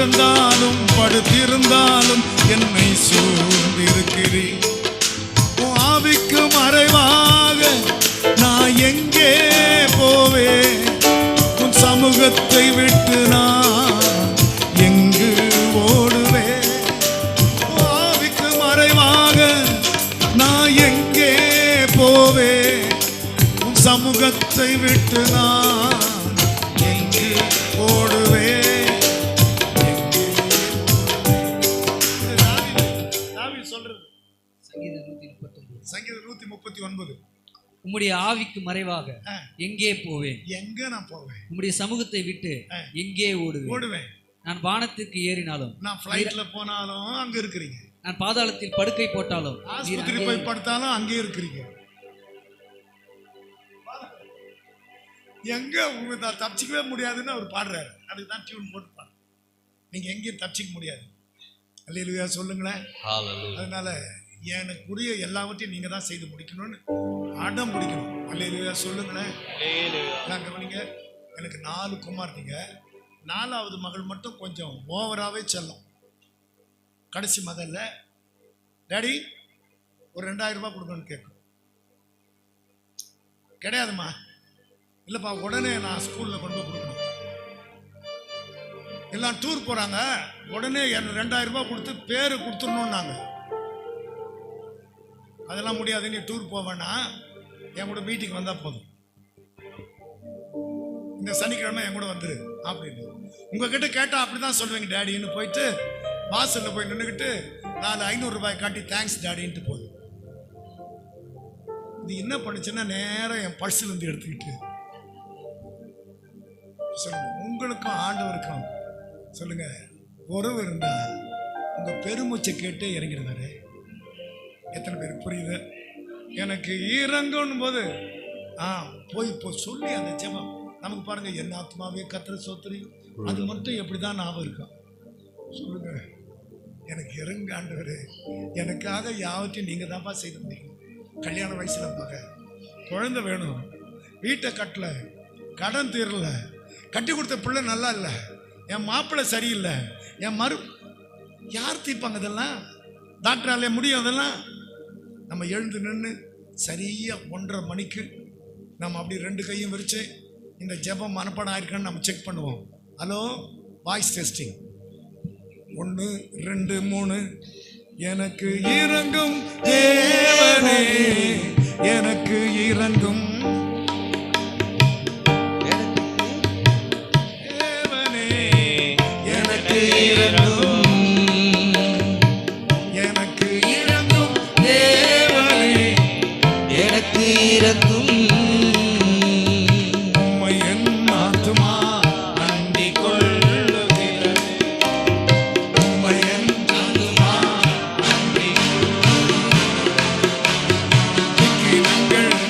நடந்தாலும் படுத்திருந்தாலும் என்னை சூழ்ந்திருக்கிறேன். உன் ஆவிக்கு மறைவாக நான் எங்கே போவேன்? உன் சமூகத்தை விட்டு நான் எங்கு ஓடுவேன்? உன் ஆவிக்கு மறைவாக நான் எங்கே போவேன்? உன் சமூகத்தை விட்டு நான் எங்கு ஓடுவேன்? சொல்றது சங்கீதம் 139. சங்கீதம் 139. உம்முடைய ஆவிக்கு மறைவாக எங்கே போவேன்? எங்க நான் போவேன்? உம்முடைய சமூகத்தை விட்டு எங்கே ஓடுவேன்? நான் வானத்துக்கு ஏறினாலும், நான் ஃப்ளைட்ல போனாலும் அங்க இருக்கிறீங்க. நான் பாதாளத்தில் படுக்கை போட்டாலும், ஆஸ்பத்திரி போய் படுத்தாலும் அங்கே இருக்கிறீங்க. எங்க உங்க தப்பிச்சிக்கவே முடியாதுன்னு அவர் பாடுறாரு. அதுக்கு தான் டியூன் போட்டு பாடு. நீங்க எங்கேயும் தப்பிச்சிக்க முடியாது. அல்லேலூயா சொல்லுங்களேன். அதனால எனக்குரிய எல்லாவற்றையும் நீங்க தான் செய்து முடிக்கணும்னு அடம் பிடிக்கணும். அல்லேலூயா சொல்லுங்களேன். கவனிங்க, எனக்கு 4 குமார்த்திங்க. 4வது மகள் மட்டும் கொஞ்சம் ஓவராகவே செல்லும். கடைசி மகள்ல டாடி ஒரு 2000 ரூபாய் கொடுக்கணும்னு கேட்கும். கிடையாதுமா, இல்லைப்பா உடனே நான் ஸ்கூலில் கொண்டு போய் கொடுக்கணும். எல்லாம் டூர் போகிறாங்க, உடனே 2000 ரூபாய் கொடுத்து பேர் கொடுத்துடணும்னாங்க. அதெல்லாம் முடியாது, நீ டூர் போவேன்னா என் கூட மீட்டிங் வந்தால் போதும், இந்த சனிக்கிழமை என் கூட வந்துரு அப்படின்னு. உங்ககிட்ட கேட்டால் அப்படி தான் சொல்லுவீங்க டேடின்னு. போயிட்டு வாசலில் போய் நின்றுக்கிட்டு 500 ரூபாய் காட்டி தேங்க்ஸ் டேடின்ட்டு போதும். இது என்ன பண்ணுச்சுன்னா நேரம் என் பர்ஸ்லேருந்து எடுத்துக்கிட்டு சொல்லுங்க, உங்களுக்கும் ஆண்டவருக்கும் சொல்லுங்க உறவு இருந்தா உங்க பெருமூச்சை கேட்டு இறங்கிடுவாரு. எத்தனை பேருக்கு புரியுது? எனக்கு இறங்கணும் போது போய் இப்போ சொல்லி அந்த ஜெபம் நமக்கு பாருங்க, என்ன ஆத்மாவே கர்த்தரை ஸ்தோத்திரி, அது மட்டும் எப்படிதான் ஞாபகம் இருக்கும் சொல்லுங்க. எனக்கு இறங்க ஆண்டவரே, எனக்காக யாவற்றையும் நீங்க தான்ப்பா செய்து முடியும். கல்யாண வயசுல குழந்தை வேணும், வீட்டை கட்டல, கடன் தீரல, கட்டி கொடுத்த பிள்ளை நல்லா இல்லை, என் மாப்பிள்ளை சரியில்லை, என் யார் தீர்ப்பாங்க இதெல்லாம்? டாக்டராலே முடியும் அதெல்லாம்? நம்ம எழுந்து நின்று சரியா 1:30 மணிக்கு நம்ம அப்படி 2 கையும் விரிச்சு இந்த ஜெபம் மனப்பாடம் ஆயிருக்கான்னு நம்ம செக் பண்ணுவோம். Hello, voice testing 1 2 3. எனக்கு இறங்கும் தேவனே, எனக்கு இறங்கும் தேவனே, எனக்கு இறங்கும், எனக்கு இறங்கும் தேவனே, எனக்கு இறங்கும். உம்மை என் ஆத்துமா அண்டிக் கொள்ளுகிறது, உம்மை என் ஆத்துமா அண்டிக் கொள்ளுகிறது.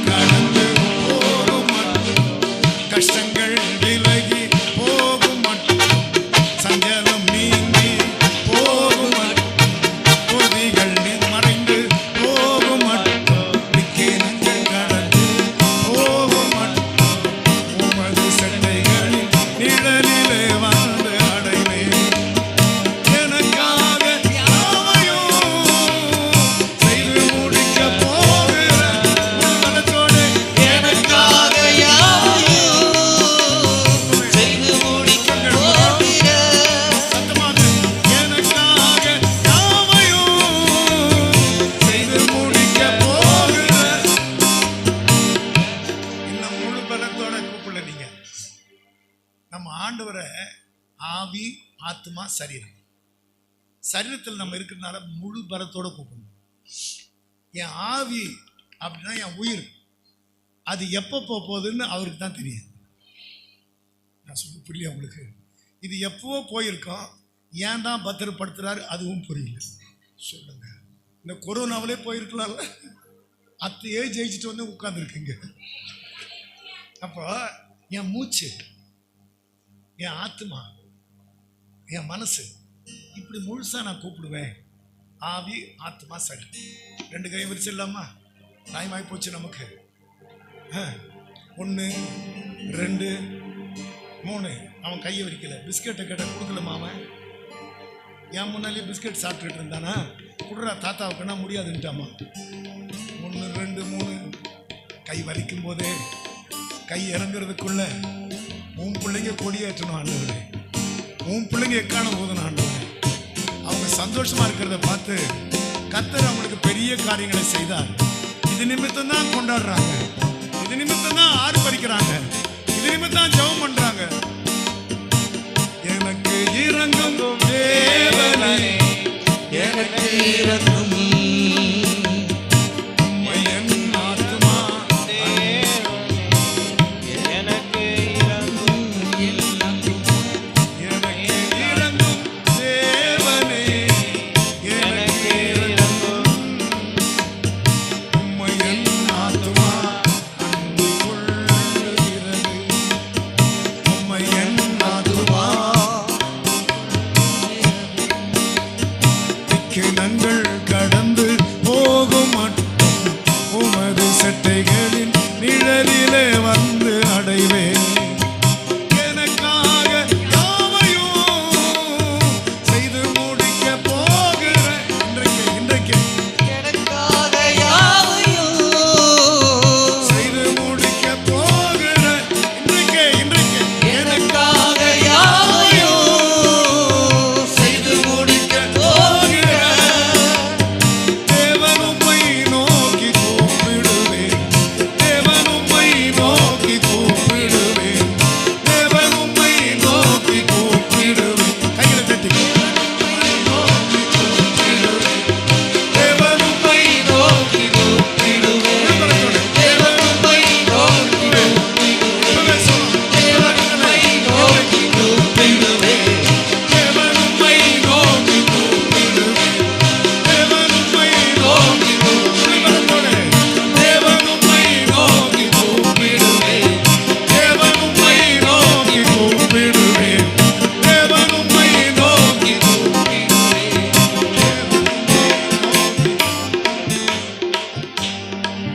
கடந்து போகும் மட்டும், கஷ்டங்கள் விலகி போகும் மட்டும், சஞ்சலம் நீங்கி போகும் மட்டும், பொதிகள் மறைந்து போகும் மட்டும், விக்கினங்கள் கடந்து போகும் மட்டும், உமது சட்டைகளில் நிழலிலே வந்து அடைவேன். எனக்காக யாவையும் செய்து முடிக்க போகிற மனத்தோடு, எனக்காக யாவையும் செய்து முடிக்க போகிற சத்தமாக எனக்காக யாவையும் செய்து முடிக்க போகிற. இன்னும் முழு பலத்தோட கூப்பிடல நீங்க. நம்ம ஆண்டவரை ஆவி ஆத்மா சரீரம், சரீரத்தில் நம்ம இருக்கிறதுனால முழு பலத்தோட கூப்பிடணும். என் ஆவி அப்படின்னா என் உயிர், அது எப்போ போகுதுன்னு அவருக்கு தான் தெரியும். நான் சொல்ல புரியல உங்களுக்கு? இது எப்பவோ போயிருக்கோம், ஏன் தான் பத்திரப்படுத்துறாரு அதுவும் புரியல. சொல்லுங்க, இந்த கொரோனாவிலே போயிருக்கலாம்ல, அத்தையே ஜெயிச்சுட்டு வந்து உட்கார்ந்துருக்குங்க. அப்போ என் மூச்சு, என் ஆத்மா, என் மனசு, இப்படி முழுசா நான் கூப்பிடுவேன். ஆவி ஆத்மா சரி. 2 கையும் விரிச்சு இல்லாமா? டைமாகி போச்சு நமக்கு. 1 2 3. அவன் கையை விரிக்கல, பிஸ்கெட்டை கேட்ட கொடுக்கல மாமன். என் முன்னாலே பிஸ்கட் சாப்பிட்டுட்டு இருந்தானா, குடுறா தாத்தாவுக்குன்னா முடியாதுன்ட்டாமா. 1 2 3 கை வலிக்கும் போதே, கை இறங்குறதுக்குள்ள உன் பிள்ளைங்க கொடியேற்றணும் ஆண்டவரே, உன் பிள்ளைங்க எக்கான போதணும் ஆண்டவரே. அவங்க சந்தோஷமா இருக்கிறத பார்த்து கர்த்தர் அவங்களுக்கு பெரிய காரியங்களை செய்தார். இது நிமித்தம் தான் கொண்டாடுறாங்க, இது நிமித்தம் தான் ஆர்ப்பரிக்கிறாங்க, இது நிமித்தம் தான் ஜெபம் பண்றாங்க. எனக்கு இறங்கும் தேவனே, எனக்கு இறங்கும் உம்மை என் ஆத்துமா எனக்கு இறங்கும் எனக்கு இறங்கும் தேவனே, எனக்கு இறங்கும் உம்மை என் ஆத்துமா அன்பு கொள்ளுகிறது, உம்மை என் ஆத்துமா கிணங்கள் கடந்து போகும் மட்டும் உமது சட்டைகளின் நிழலிலே